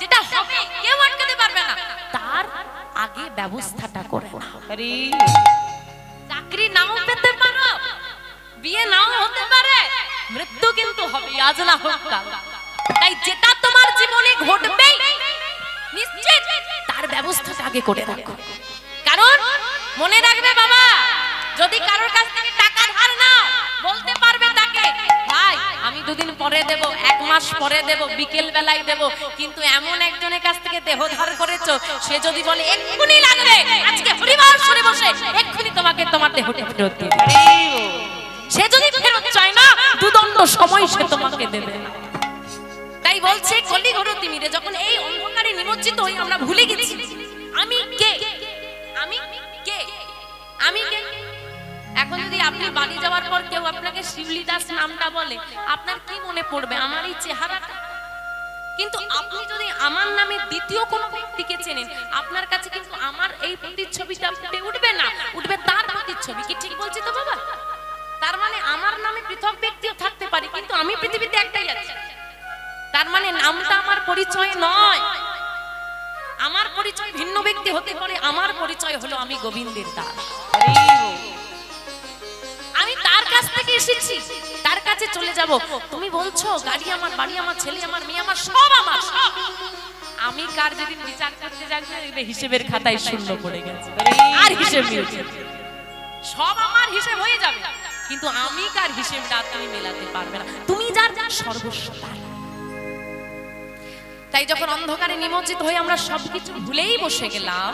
যেটা হবে কেউ আটকাতে পারবে না, তার আগে ব্যবস্থাটা করে নাও। চাকরি নাও পেতে পারো, বিয়ে নাও হতে পারে, মৃত্যু কিন্তু হবে, আজ না হোক কাল। তাই যেটা তোমার জীবনে ঘটবে নিশ্চিত, তার ব্যবস্থাটা আগে করে রাখো। কারণ মনে রাখবে বাবা, যদি কারোর কাছ থেকে টাকা ধার নাও, বলতে পারবে তাকে, ভাই আমি দুদিন পরে দেব, এক মাস পরে দেব, বিকেল বেলায় দেব, কিন্তু এমন একজনের কাছ থেকে দেহ ধার করেছো, সে যদি বলে এক্ষুনি লাগবে, আজকে হরিবার সরে বসে এক্ষুনি তোমাকে তোমার দেহটা ফেরত দিবে, সে যদি ফেরত চায় না, দুদণ্ড সময় সে তোমাকে দেবে। তাই বলছে কলিঘোর তিমিরে যখন এই অন্ধকারে নিমজ্জিত হই, আমরা ভুলে গেছি আমি কে, আমি কে, আমি কে। এখন যদি আপনি বাড়ি যাওয়ার পর কেউ আপনাকে শিউলি দাস নামটা বলে, আপনার কি মনে পড়বে? আমার এই চেহারাটা। কিন্তু আপনি যদি আমার নামে দ্বিতীয় কোনো ব্যক্তিকে চেনেন, আপনার কাছে কিন্তু আমার এই প্রতিচ্ছবিটা ফুটে উঠবে না, উঠবে তার প্রতিচ্ছবি। কি ঠিক বলছি তো বাবা? তার মানে আমার নামে পৃথক ব্যক্তিও থাকতে পারে, কিন্তু আমি পৃথিবীতে একটাই আছি। তার মানে নামটা আমার পরিচয় নয়, আমার পরিচয় ভিন্ন ব্যক্তি হতে পারে, আমার পরিচয় হলো আমি গোবিন্দের দাস। আমি তার কাছ থেকে এসেছি, তার কাছে চলে যাব। তুমি বলছো গাড়ি আমার, বাড়ি আমার, ছেলে আমার, মেয়ে আমার, সব আমার, সব। আমি কার যেদিন বিচার করতে যাচ্ছি, হিসেবের খাতায় শূন্য পড়ে গেছে, আর হিসেব মিলছে, সব আমার হিসেব হয়ে যাবে, কিন্তু আমি কার হিসেবটা তুমি মেলাতে পারবে না। তুমি যার সর্বস্ব তার। তাই যখন অন্ধকারে নিমজ্জিত হয়ে আমরা সবকিছু ভুলেই বসে গেলাম,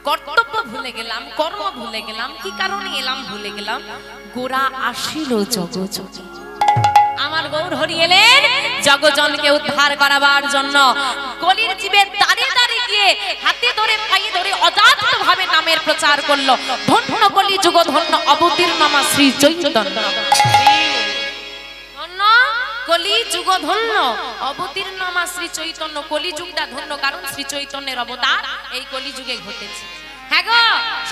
কর্তব্য ভুলে গেলাম, কর্ম ভুলে গেলাম, কি কারণে এলাম ভুলে গেলাম, গোরা আসিল জগজননী। আমার গৌর হরি এলেন জগজনকে উদ্ধার করাবার জন্য। কলির জীবে দাঁড়িয়ে দাঁড়িয়ে গিয়ে হাতে ধরে পায়ে ধরে অজাত ভাবে নামের প্রচার করলো। ধন্য কলি যুগ, ধন্য অবতীর্ণ মা শ্রী চৈতন্য। কলি যুগ ধন্য, অবতীর্ণ মা শ্রী চৈতন্য। কলিযুগটা ধন্য, কারণ শ্রী চৈতন্যের অবতার এই কলিযুগে ঘটেছে। হ্যাঁ গো,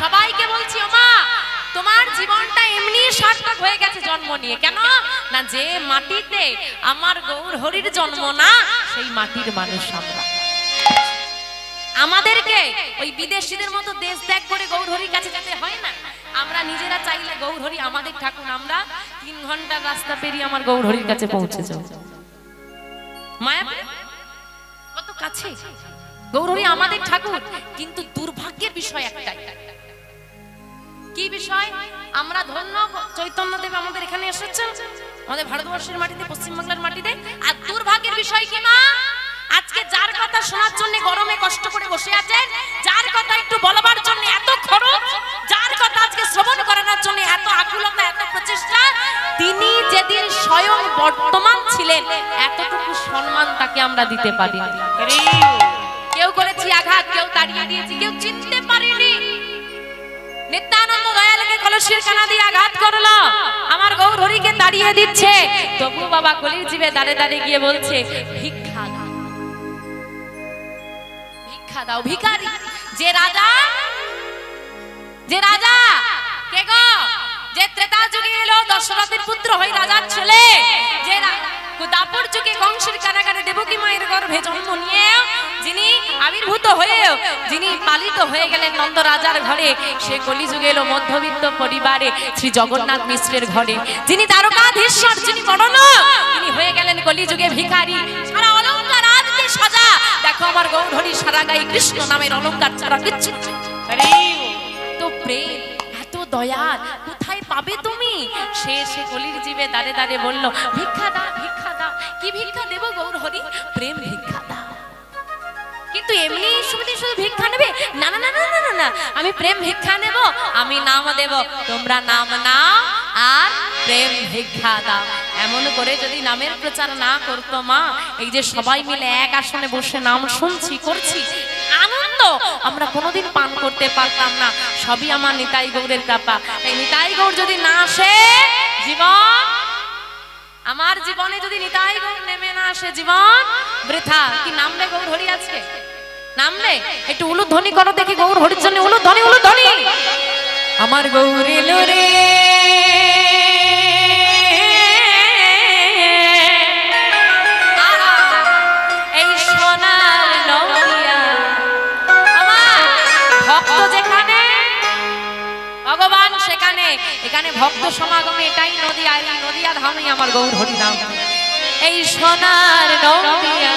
সবাইকে বলছি, ও মা, তোমার জীবনটা এমনি সার্থক হয়ে গেছে জন্ম নিয়ে। কেন না, যে মাটিতে আমার গৌর হরির জন্ম না, সেই মাটির মানুষ আমরা। আমাদেরকে ওই বিদেশিদের মতো দেশ ত্যাগ করে গৌর হরির কাছে যেতে হয় না। আমরা নিজেরা চাইলে গৌর হরি আমাদের ঠাকুর, আমরা 3 ঘন্টার রাস্তা পেরিয়ে আমার গৌর হরির কাছে পৌঁছে যাও। মায়া কত কাছে, গৌর হরি আমাদের ঠাকুর। কিন্তু দুর্ভাগ্যের বিষয় একটাই। কি বিষয়? আমরা ধন্য চৈতন্যদেব আমাদের এখানে এসেছেন, আমাদের ভারতবর্ষের মাটিতে, পশ্চিমবাংলার মাটিতে। আর দুর্ভাগ্যের বিষয় কি মা, আজকে যার কথা শোনার জন্য গরমে কষ্ট করে বসে আছেন, যার কথা একটু বলবার জন্য এত খরচ, যার কথা আজকে শ্রবণ করানোর জন্য এত আকুলতা, এত প্রচেষ্টা, তিনি যেদিন স্বয়ং বর্তমান ছিলেন, এতটুকু সম্মান তাকে আমরা দিতে পারি। কেউ করেছি আঘাত, কেউ তাড়িয়ে দিয়েছি, কেউ চিনতে পারিনি। নিত্যানন্দ দয়ালকে কলসির কানা দিয়ে আঘাত করলো, আমার গৌর হরিকে তাড়িয়ে দিচ্ছে, তবু বাবা কলির জীবে দাঁড়ে দাঁড়িয়ে গিয়ে বলছে, ভিক্ষা দাও, ভিক্ষা দাও। ভিখারি যে রাজা, যে রাজা কে গো, যে ত্রেতা যুগে এলো দশরথের পুত্র হয়ে রাজার ছেলে, যে দাপর যুগে কংসের কারাগারে দেবকী মায়ের গর্ভে জন্ম নিয়ে যিনি আবির্ভূত হয়ে, যিনি পালিত হয়ে গেলেন নন্দ রাজার ঘরে, সে কলিযুগে এলো মধ্যবিত্ত পরিবারে শ্রী জগন্নাথ মিশ্রের ঘরে। যিনি দ্বারকাধীশ্বর, যিনি বড়লোক, তিনি হয়ে গেলেন কলিযুগে ভিখারি। সারা অলংকার আজকে সাজা, দেখো আমার গৌর হরি সারা গায়ে কৃষ্ণ নামের অলংকার ছাড়া কিচ্ছু। তো প্রেম, এত দয়া কোথায় পাবে তুমি? সে কলির জীবে দাঁড়ে দাঁড়িয়ে বলল, ভিক্ষা দাও, ভিক্ষা দাও। কি ভিক্ষা দেব গৌর হরি? প্রেম ভিক্ষা দাও। কিন্তু এমনি শুধু ভিক্ষা নেবে না, না না না না না, আমি প্রেম ভিক্ষা নেব, আমি নাম দেব, তোমরা নাম নাও আর প্রেম ভিক্ষা দাও। এমন করে যদি নামের প্রচার না করতো মা, এই যে সবাই মিলে এক আসনে বসে নাম শুনছি, করছি, আনন্দ আমরা কোনোদিন পান করতে পারতাম না। সবই আমার নিতাই গৌরের কৃপা। এই নিতাই গৌর যদি না আসে, জীবন আমার জীবনে যদি নিতাই গৌর নেমে না আসে, জীবন বৃথা। কি নামলে গৌর হরি আজকে? নামলে একটু উলুধ্বনি করো দেখি, গৌর হরির জন্য উলুধ্বনি, উলুধ্বনি। আমার গৌর এলো রে, এই সোনার নদিয়া। আমার ভক্ত যেখানে, ভগবান সেখানে। এখানে ভক্ত সমাগমে এটাই নদিয়া, এই নদিয়া ধামে আমার গৌর হরি নাম। এই সোনার নদিয়া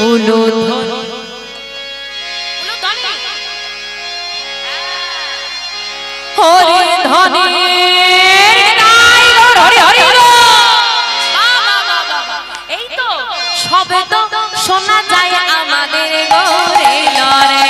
উলুধ্বনি, উলুধ্বনি, হরি ধ্বনি, নিতাই গৌর হরি হরি গো। এই তো শব্দ শোনা যায় আমাদের গৌরে লরে।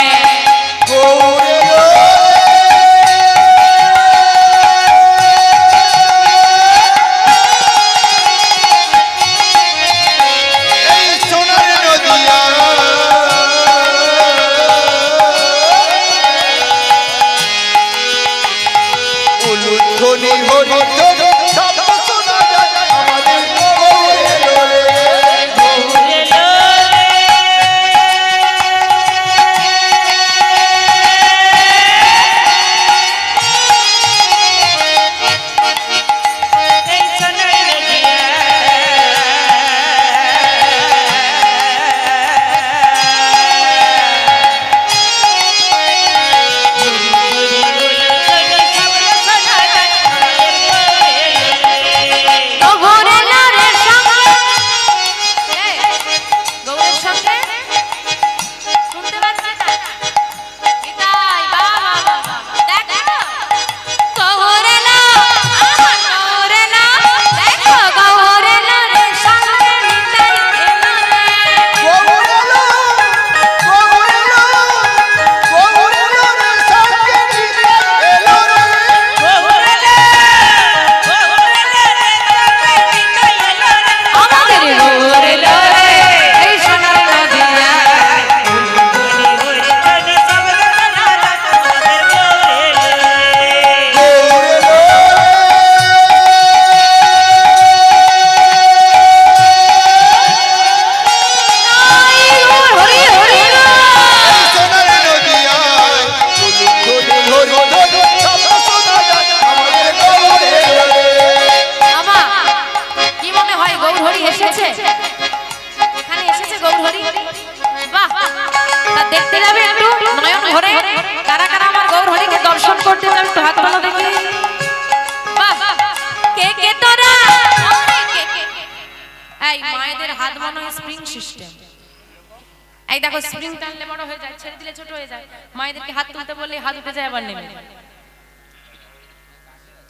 এই দেখো স্প্রিং টানলে বড় হয়ে যায়, ছেড়ে দিলে ছোট হয়ে যায়। মায়েদেরকে হাত তুলতে বললে হাত উঠে যায়, আবার নেমে যায়।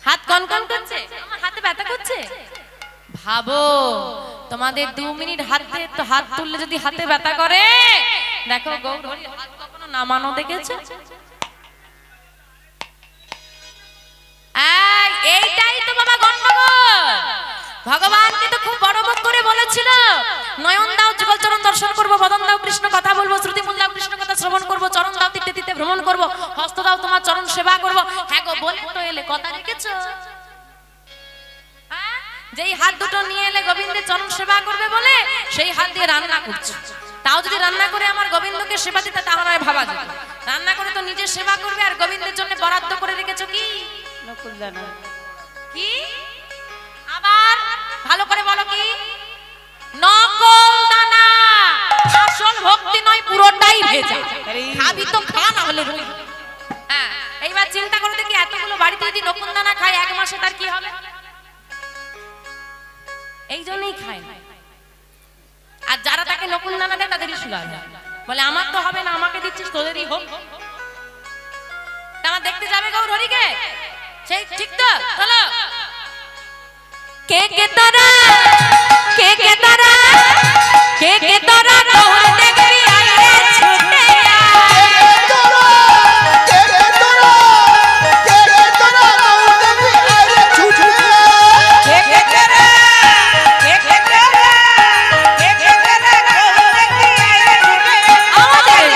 হাত কনকন করছে, আমার হাতে ব্যথা করছে। ভাবো তোমাদের 2 মিনিট হাতে তো হাত তুললে যদি হাতে ব্যথা করে, দেখো গৌর হরি হাত কখনো নামানো দেখেছো? এইটাই তো বাবা গন্ডগোল। ভগবানকে তো খুব বড় মুখ করে বলেছিল, নয়ন দাও যুগল চরণ দর্শন করব, বদন দাও কৃষ্ণ কথা বলবো, শ্রুতি মূল দাও কৃষ্ণ কথা শ্রবণ করব, চরণ দাও তীর্থে তীর্থে ভ্রমণ করব, হস্ত দাও তোমার চরণ সেবা করব। হ্যাঁ গো বলে তো এলে, কথা রেখেছো? যেই হাত দুটো নিয়ে এলে গোবিন্দের চরণ সেবা করবে বলে, সেই হাত দিয়ে রান্না করছো। তাও যদি রান্না করে আমার গোবিন্দকে সেবা দিতে, তাহলে ভাবা যেত। রান্না করে তো নিজের সেবা করবে, আর গোবিন্দের জন্য বরাদ্দ করে রেখেছো কি? নকুলদানা। কি? আবার ভালো করে বলো, কি? নকুলদানা। আসল ভক্তি নয়, পুরোটাই ভেজা। খাবি তো খা, না হলে রই। হ্যাঁ, এইবার চিন্তা করে দেখি, এতগুলো বাড়িতে যদি নকুলদানা খায় 1 মাসে তার কি হবে? এই জন্যই খায় না। আর যারা তাকে নকুলদানা দেয় তাদেরই সুগার হয়। বলে আমার তো হবে না, আমাকে দিচ্ছিস, তোদেরই হোক। আমার দেখতে যাবে গৌর হরিকে, সেই ঠিক তো? চলো। কে কে তোরা, কে কে তোরা, কে কে তোরা গৌর দেখবি আইরে ছুটে আমাদের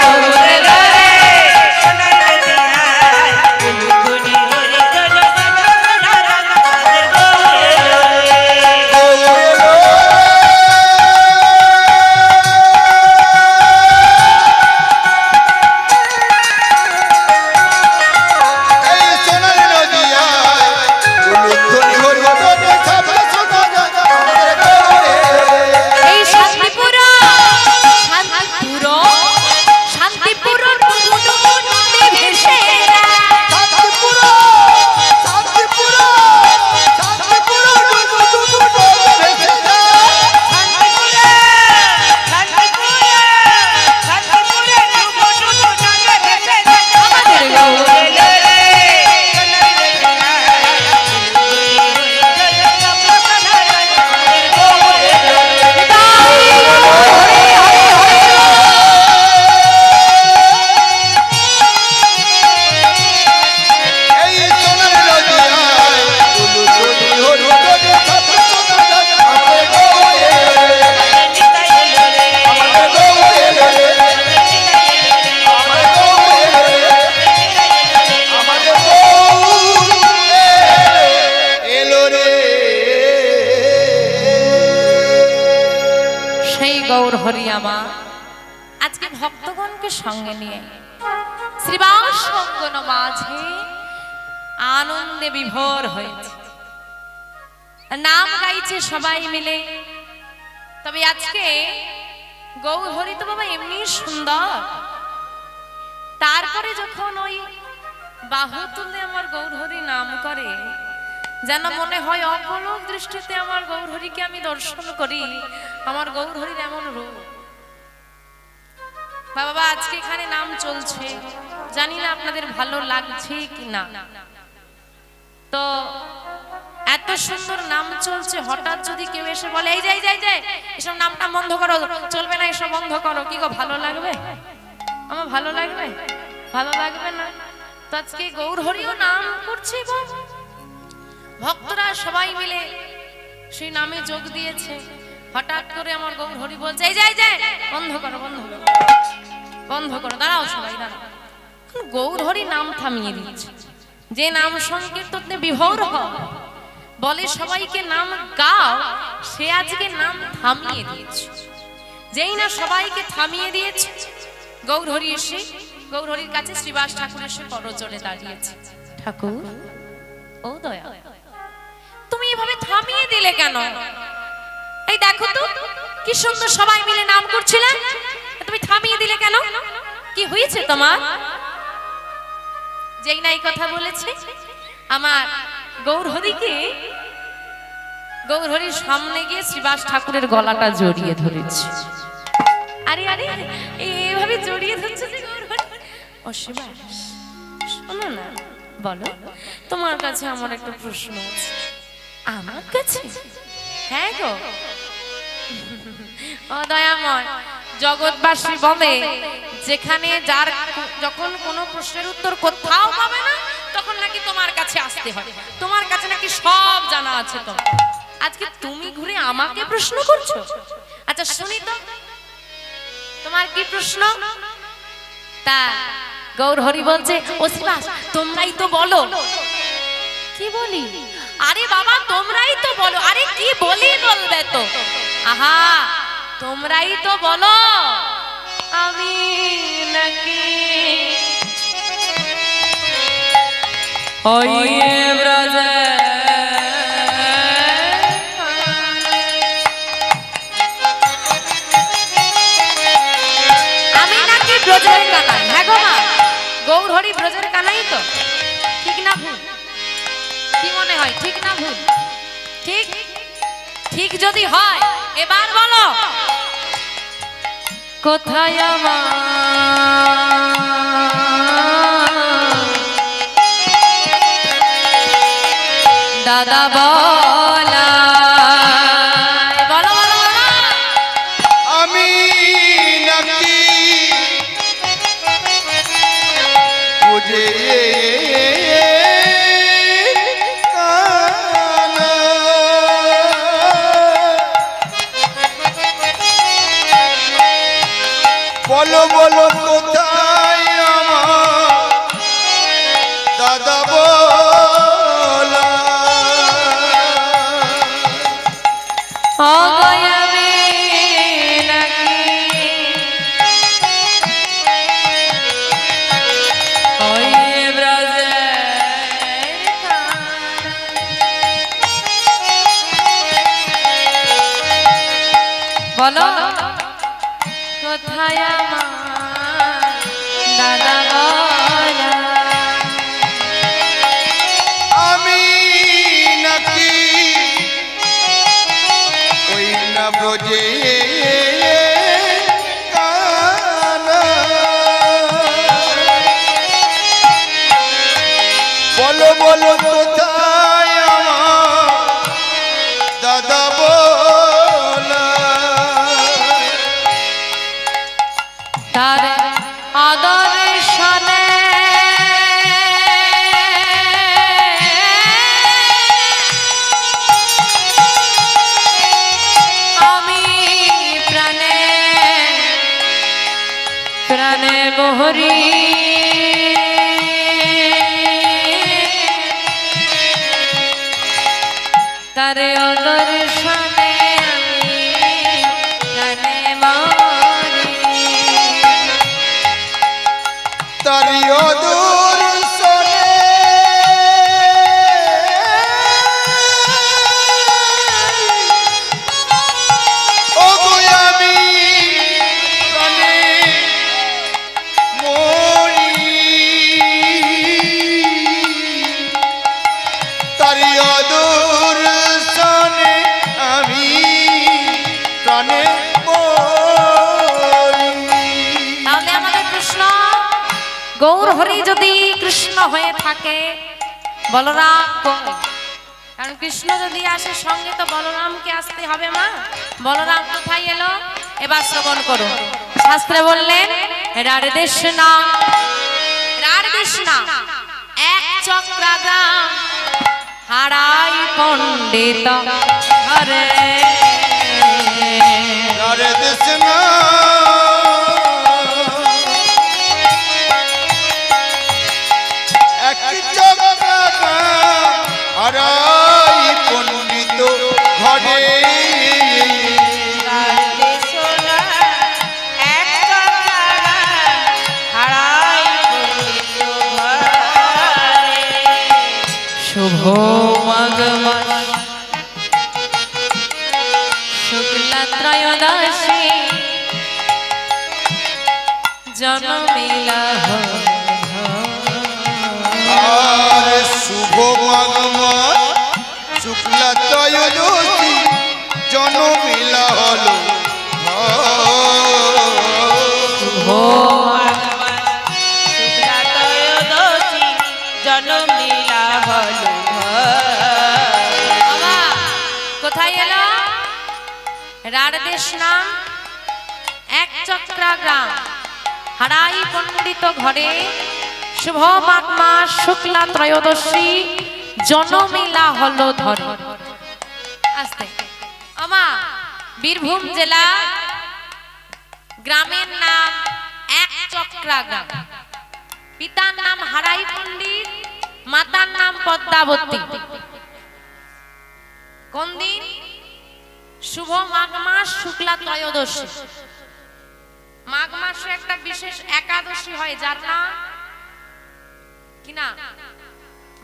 গৌর হরি আমার আজকে ভক্তগণকে সঙ্গে নিয়ে শ্রীবাস অঙ্গন মাঝে আনন্দে বিভোর হয়েছে, নাম গাইছে সবাই মিলে। তবে আজকে গৌর হরি তো বাবা এমনি সুন্দর, তারপরে যখন ওই বাহু তুলে আমার গৌর হরি নাম করে, যেন মনে হয় অপলক দৃষ্টিতে আমার গৌর হরিকে আমি দর্শন করি। আমার গৌর হরির এমন রূপ। বাবা আজকে এখানে নাম চলছে, জানি না আপনাদের ভালো লাগছে কি না। তো এত সুন্দর নাম চলছে, হঠাৎ যদি কেউ এসে বলে এই যাই যাই যাই এসব নামটা বন্ধ করো, চলবে না, এসব বন্ধ করো, কি গো ভালো লাগবে? আমার ভালো লাগবে? ভালো লাগবে না। তো আজকে গৌর হরিও নাম করছে, ভক্তরা সবাই মিলে সেই নামে যোগ দিয়েছে। হঠাৎ করে আমার গৌর হরি বলছে এই যাই যাই বন্ধ করো, বন্ধ করো, বন্ধ করো, দাঁড়াও সবাই দাঁড়াও। গৌর হরি নাম থামিয়ে দিচ্ছে। যে নাম সংকীর্তনে বিভোর হয়, বলে সবাইকে নাম গাও, সে আজকে নাম থামিয়ে দিয়েছে। যেই না সবাইকে থামিয়ে দিয়েছে, গৌর হরি এসে গৌর হরির কাছে শ্রীবাস ঠাকুর এসে করজোড়ে দাঁড়িয়েছে। ঠাকুর, ও দয়া, তুমি এভাবে থামিয়ে দিলে কেন? এই দেখো তো কি সুন্দর সবাই মিলে নাম করছিলেন, তুমি থামিয়ে দিলে কেন? কি হয়েছে তোমার? যেই না এই কথা বলেছে, আমার গৌর হরিকে গৌর হরির সামনে গিয়ে শ্রীবাস ঠাকুরের গলাটা জড়িয়ে ধরেছে। আরে আরে এইভাবে জড়িয়ে ধরছে যে গৌর হরি। ও শ্রীবাস, শোনো না, বলো, তোমার কাছে আমার একটা প্রশ্ন আছে। আমার কাছে? হ্যাঁ গো। ও দয়াময়, জগৎবাসী বলে যেখানে যার যখন কোনো প্রশ্নের উত্তর কোথাও পাবে না, তখন নাকি তোমার কাছে আসতে হয়, তোমার কাছে নাকি সব জানা আছে তোমার। আজকে তুমি ঘুরে আমাকে প্রশ্ন করছো? আচ্ছা শুনি তো, তোমার কি প্রশ্ন? তা গৌর হরি বলছে ও শ্রীবাস, তোমরাই তো বলো। কি বলি? আরে বাবা তোমরাই তো বলো। আরে কি বলি বলবে তো? আহা, তোমরাই তো বলো। আমি নাকি ওই ব্রজে আমি নাকি ব্রজের কানাই। হ্যাঁ গো মা, গৌর হরি ব্রজের কানাই তো? ঠিক না ভুল? কি মনে হয়, ঠিক না ভুল? ঠিক। ঠিক যদি হয় এবার বলো, কোথায় আমার দাদা বলা? বলো বলো বলো। আমি নাকি বুঝে বলো বলো কোথায় আমার দাদা বলা? অগয়াবে নাকি ওই ব্রজের বলো কোথায় আমার দাদা বলা? আমি নাকি ওই না বোঝে কানা? বলো বলো কোথায় আমার দাদা বলা? তার আদর্শনে আমি প্রাণে প্রাণে মোহরি। তার আদর্শনে আমি প্রাণে গৌর হরি যদি কৃষ্ণ হয়ে থাকে বলরাম কই? কারণ কৃষ্ণ যদি আসে সঙ্গে তো বলরামকে আসতে হবে মা। বলরাম কোথায় এলো এবার শ্রবণ করো। শাস্ত্রে বললেন রাধে কৃষ্ণ রাধে কৃষ্ণ এক চক্রাগ্রাম হারাই পণ্ডিত হরে রাধে কৃষ্ণ এক চক্রাগ্রাম হারাই পণ্ডিত ঘরে শুভ মাঘ মাস শুক্লা ত্রয়োদশী জন্মিলা আর শুভ মাঘ মাস শুক্লা ত্রয়োদশী জন্মিলা হলো শুভ কোথায় এলো রাধেশ নাম এক চক্রাগ্রাম হারাই পণ্ডিত ঘরে শুভ মাঘ মাস শুক্লা ত্রয়োদশী জনমিলা হলো ধরে। আস্তে আমা বীরভূম জেলা গ্রামের নাম এক চক্রাগ্রাম, পিতার নাম হারাই পণ্ডিত, মাতার নাম পদ্মাবতী। কোন দিন? শুভ মাঘ মাস শুক্লা ত্রয়োদশী। মাঘ মাসে একটা বিশেষ একাদশী হয় যার নাম কি না?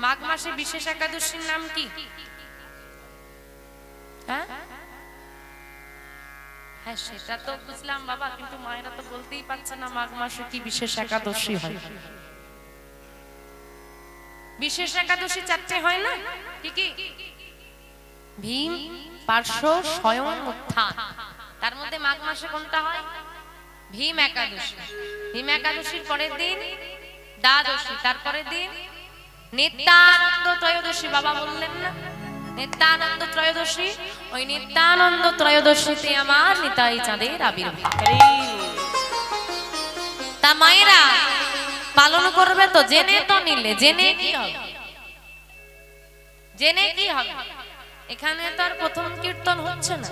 মাঘ মাসে বিশেষ একাদশীর নাম কি? হ্যাঁ হ্যাঁ সেটা তো বুঝলাম বাবা, কিন্তু মায়েরা তো বলতেই পারছে না মাঘ মাসে কি বিশেষ একাদশী হয়। বিশেষ একাদশী চারটে হয় না? কি কি? ভীম, পার্শ্ব, স্বয়ং, উত্থান। তার মধ্যে মাঘ মাসে কোনটা হয়? ভীম একাদশী। ভীম একাদশীর পরের দিন দ্বাদশী, তারপরের দিন নিত্যানন্দ ত্রয়োদশী। বাবা বললেন না নিত্যানন্দ ত্রয়োদশী? ওই নিত্যানন্দ ত্রয়োদশীতে আমার নিতাই চাঁদের আবির্ভাব। তা মায়েরা পালন করবে তো জেনে তো নিলে, জেনে কি হবে? জেনে কি হবে? এখানে তো আর প্রথম কীর্তন হচ্ছে না,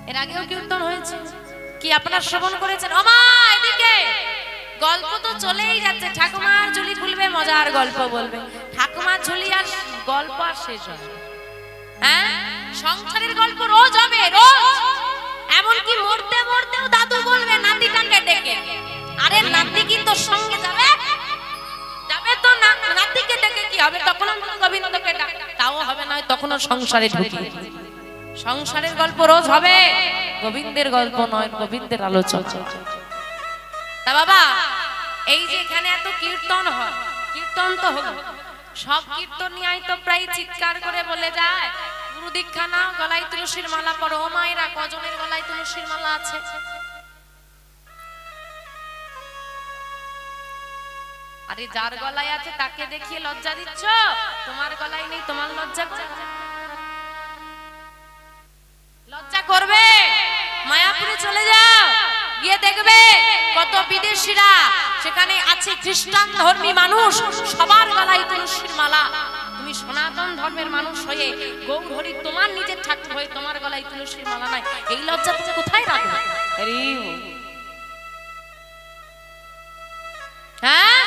এর আগেও কীর্তন হয়েছে। কি আপনারা শ্রবণ করেছেন? ওমা এদিকে গল্প তো চলেই যাচ্ছে। ঠাকুমার ঝুলি খুলবে, মজার গল্প বলবে। ঠাকুমার ঝুলি আর গল্প আর শেষ হবে? হ্যাঁ, সংসারের গল্প রোজ হবে, রোজ। এমনকি মরতে মরতেও দাদু বলবে নাতিটাকে ডেকে, আরে নাতি কি তোর সঙ্গে যাবে? যাবে তো না, নাতিকে ডেকে কি হবে? তখন গোবিন্দকে ডাক, তাও হবে না, তখন সংসারে ঢুকি। সংসারের গল্প রোজ হবে, গোবিন্দের গল্প নয়, গোবিন্দের আলোচনা। তা বাবা এই যে এখানে এত কীর্তন হয়, কীর্তন তো হলো, সব কীর্তন নিয়ে তো প্রায় চিৎকার করে বলে যায় গুরু দীক্ষা নাও, গলায় তুলসীর মালা পরো। ও মায়েরা কজনের গলায় তুলসীর মালা আছে? আরে যার গলায় আছে তাকে দেখিয়ে লজ্জা দিচ্ছ, তোমার গলায় নেই, তোমার লজ্জা করে? লজ্জা করবে? মায়াপুরে চলে যাও, গিয়ে দেখবে কত বিদেশিরা সেখানে আছে, খ্রিস্টান ধর্মী মানুষ, সবার গলায় তুলসীর মালা। তুমি সনাতন ধর্মের মানুষ হয়ে গৌর হরি তোমার নিজের ঠাকুর হয়ে তোমার গলায় তুলসীর মালা নাই, এই লজ্জা তুমি কোথায় রাখবে? হ্যাঁ,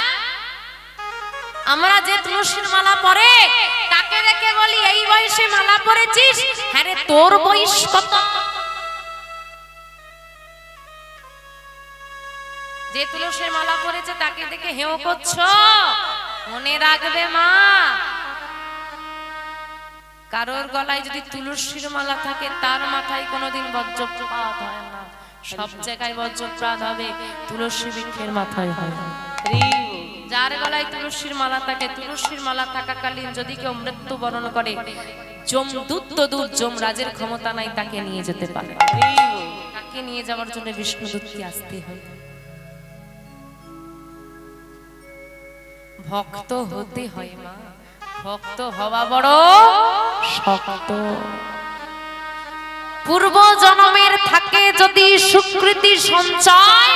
আমরা যে তুলসীর মালা পরে তাকে দেখে বলি এই বয়সে মালা পরেছিস? হ্যাঁ রে, তোর বয়স কত? যে তুলসীর মালা পরেছে তাকে দেখে হেও করছো? মনে রাখবে মা, কারোর গলায় যদি তুলসীর মালা থাকে তার মাথায় কোনোদিন বজ্রপাত হয় না। সব জায়গায় বজ্রপাত হবে, তুলসী বৃক্ষের মাথায় হয়। যার গলায় তুলসীর মালা থাকে, তুলসীর মালা থাকাকালীন যদি কেউ মৃত্যুবরণ করে, যমদূত যমরাজের ক্ষমতা নাই তাকে নিয়ে যেতে পারে। তাকে নিয়ে যাওয়ার জন্য বিষ্ণুদূতকে আসতে হয়। ভক্ত হতে হয় মা, ভক্ত হওয়া বড় শক্ত। পূর্ব জন্মের থাকে যদি সুকৃতি সঞ্চয়,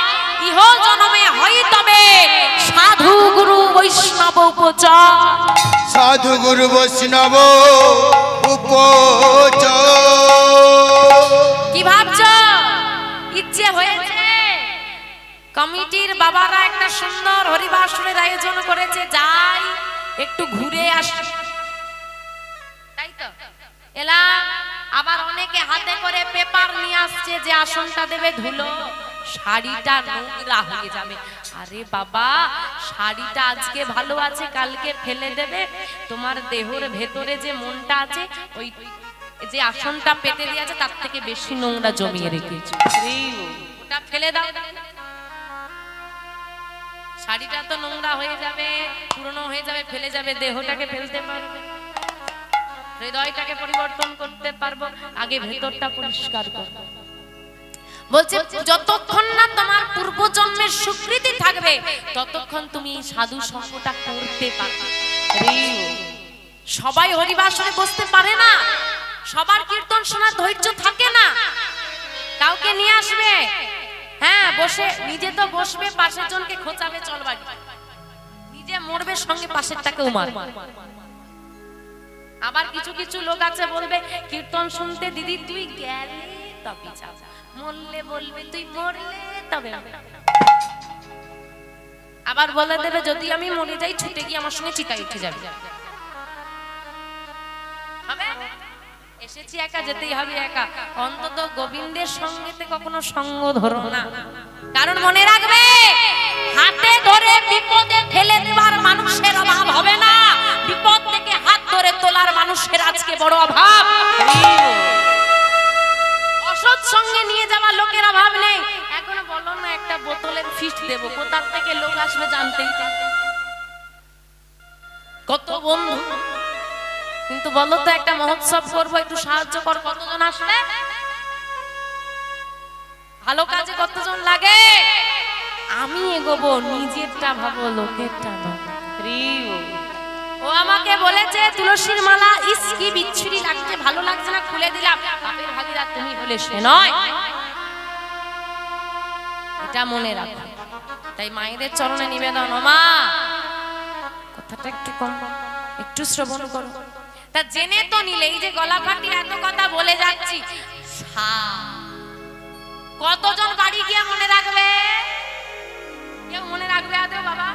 ইহ জন্মে হয় তবে সাধু গুরু বৈষ্ণব উপচয়। সাধু গুরু বৈষ্ণব উপচয়। কি ভাবছ? ইচ্ছে হয়েছে? কমিটির বাবারা একটা সুন্দর হরিবাসরের আয়োজন করেছে, যাই একটু ঘুরে আসি, তাই তো এলাম। আবার অনেকে হাতে করে পেপার নিয়ে আসছে যে আসনটা দেবে ধুলো, শাড়িটা নোংরা হয়ে যাবে। আরে বাবা, শাড়িটা আজকে ভালো আছে, কালকে ফেলে দেবে। তোমার দেহর ভেতরে যে মনটা আছে, ওই যে আসনটা পেতে দিয়ে আছে, তার থেকে বেশি নোংরা জমিয়ে রেখেছে, ওটা ফেলে দাও। শাড়িটা তো নোংরা হয়ে যাবে, পুরনো হয়ে যাবে, ফেলে যাবে, দেহটাকে ফেলতে পারবে, হৃদয়টাকে পরিবর্তন করতে পারবো, আগে ভেতরটা পরিষ্কার করব। বলছে যতক্ষণ না তোমার পূর্বজন্মের স্বীকৃতি থাকবে, ততক্ষণ তুমি এই সাধু সঙ্গটা করতে পারবে। সবাই হরিবাসরে বসতে পারে না, সবার কীর্তন শোনার ধৈর্য থাকে না। কাউকে নিয়ে আসবে, হ্যাঁ বসে, নিজে তো বসবে, পাশের জনকে খোঁচাবে, চল বাড়ি, নিজে মরবে, সঙ্গে পাশেরটাকেও মারবে। আবার কিছু কিছু লোক আছে বলবে কীর্তন শুনতে, দিদি তুই গেলে তবে যাব, মরলে বলবে তুই মরলে তবে। আবার বলে দেবে যদি আমি মরে যাই, ছুটে গিয়ে আমার সঙ্গে চিতায় উঠে যাবে। এসেছি একা, যেতেই হবে একা। অন্তত গোবিন্দের সঙ্গেতে কখনো সঙ্গ ধরো না, কারণ মনে রাখবে হাতে ধরে বিপদে ফেলে দেওয়ার মানুষের অভাব হবে না, বিপদ থেকে হাত ধরে তোলার মানুষের আজকে বড় অভাব। অসৎ সঙ্গে নিয়ে যাওয়া লোকের অভাব নেই। এখন বলো না একটা বোতলের ফিস্ট দেবো, কোথার থেকে লোক আসবে জানতেই কত বন্ধু, কিন্তু বলো তো একটা মহোৎসব করবো, একটু সাহায্য কর, কতজন আসবে? ভালো কাজে কতজন লাগে? আমি এগোবো, নিজেরটা ভাবো, লোকেরটা না। ও আমাকে বলেছে তুলসীর মালা, ইস কি বিচ্ছিরি লাগছে, ভালো লাগছে না, খুলে দিলাম। বাপের ভাগিরা তুমি হলে সে নয়, এটা মনে রাখো। তাই মায়েদের চরণে নিবেদন, ও মা কথাটা একটু কম, একটু শ্রবণ করো। তা জেনে তো নিলে, এই যে গলা ফাটি এত কথা বলে যাচ্ছি, কতজন বাড়ি গিয়ে মনে রাখবে? কেউ মনে রাখবে আদৌ বাবা?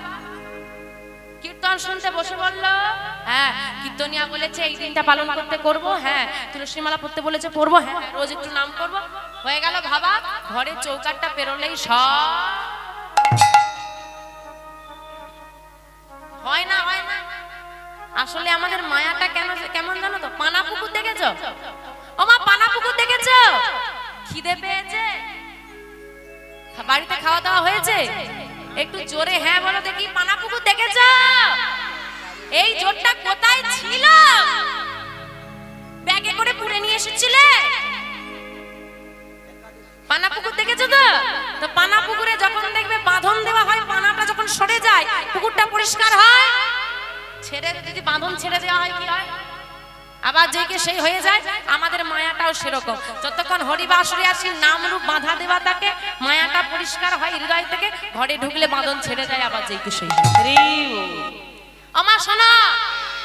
কীর্তন শুনতে বসে বললো, হ্যাঁ কীর্তনিয়া বলেছে এই দিনটা পালন করতে করব, হ্যাঁ তুলসী মালা পড়তে বলেছে পড়বো, হ্যাঁ রোজ একটু নাম করব, হয়ে গেল ভাবা। ঘরের চৌকাটটা পেরোলেই সব হয় না, হয় না। আসলে আমাদের মায়াটা কেমন জানো তো? পানা পুকুর দেখেছো? ও মা পানা পুকুর দেখেছো? খিদে পেয়েছে, বাড়িতে খাওয়া দাওয়া হয়েছে, একটু জোরে হ্যাঁ বলো দেখি। পানা পুকুর দেখেছো? এই জোরটা কোথায় ছিল? ব্যাগে করে পুরে নিয়ে এসেছিলে? পানা পুকুর দেখেছো তো? তো পানা পুকুরে যখন দেখবে বাঁধন দেওয়া হয়, পানাটা যখন সরে যায়, পুকুরটা পরিষ্কার হয়। ছেড়ে যদি বাঁধন ছেড়ে দেওয়া হয়, কি হয়? আবার যেকে সেই হয়ে যায়। আমাদের মায়াটাও সেরকম, যতক্ষণ হরিবাসরে আসি নাম রূপ বাঁধা দেওয়া থাকে, মায়াটা পরিষ্কার হয় হৃদয় থেকে, ঘরে ঢুকলে বাঁধন ছেড়ে যায়, আবার যেকে সেই। আমার শোনা,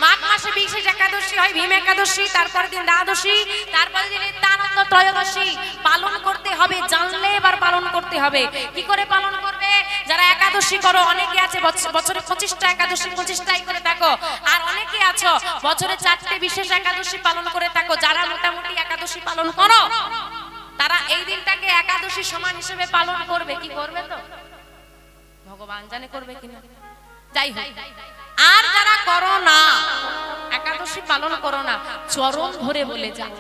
মাঘ মাসে বিশেষ একাদশী হয়, ভীম একাদশী, তারপর দিন দ্বাদশী, তারপরে দিন নিত্যানন্দ ত্রয়োদশী। পালন করতে হবে, জানলে এবার পালন করতে হবে। কি করে পালন করবে? যারা একাদশী করো, অনেকে আছে বছরে 25টা একাদশী 25টাই করে থাকো, আর অনেকে আছো বছরে 4টে বিশেষ একাদশী পালন করে থাকো। যারা মোটামুটি একাদশী পালন করো, তারা এই দিনটাকে একাদশী সমান হিসেবে পালন করবে। কি করবে তো ভগবান জানে করবে কিনা, যাই হোক। আর যারা করো না, একাদশী পালন করো না, চরণ ধরে বলে যাই,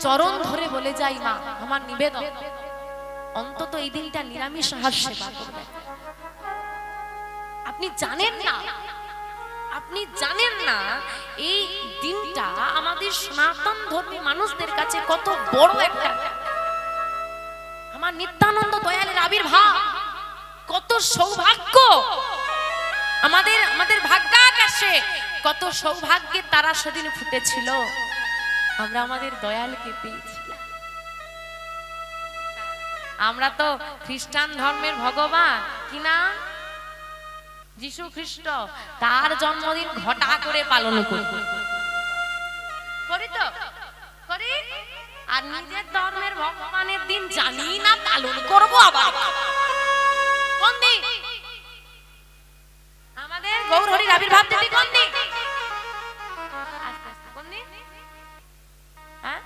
চরণ ধরে বলে যাই, মা আমার নিবেদন, অন্তত এই দিনটা নিরামিষ আহার সেবা করবে। আপনি জানেন না, আপনি জানেন না এই দিনটা আমাদের সনাতন ধর্মী মানুষদের কাছে কত বড় একটা, আমার নিত্যানন্দ দয়ালের আবির্ভাব। কত সৌভাগ্য আমাদের আমাদের ভাগ্যাকাশে, কত সৌভাগ্যের তারা সেদিন ফুটেছিল, আমরা আমাদের দয়ালকে পেয়েছিলাম। আমরা তো খ্রিস্টান ধর্মের ভগবান কি না, যিশু খ্রিস্ট, তার জন্মদিন ঘটা করে পালন করি তো করি, আর নিজের ধর্মের ভগবানের দিন জানি না পালন করব। আবার কোন দিন আমাদের গৌর হরির আবির্ভাব তিথি? কোন দিন? কোন দিন? হ্যাঁ,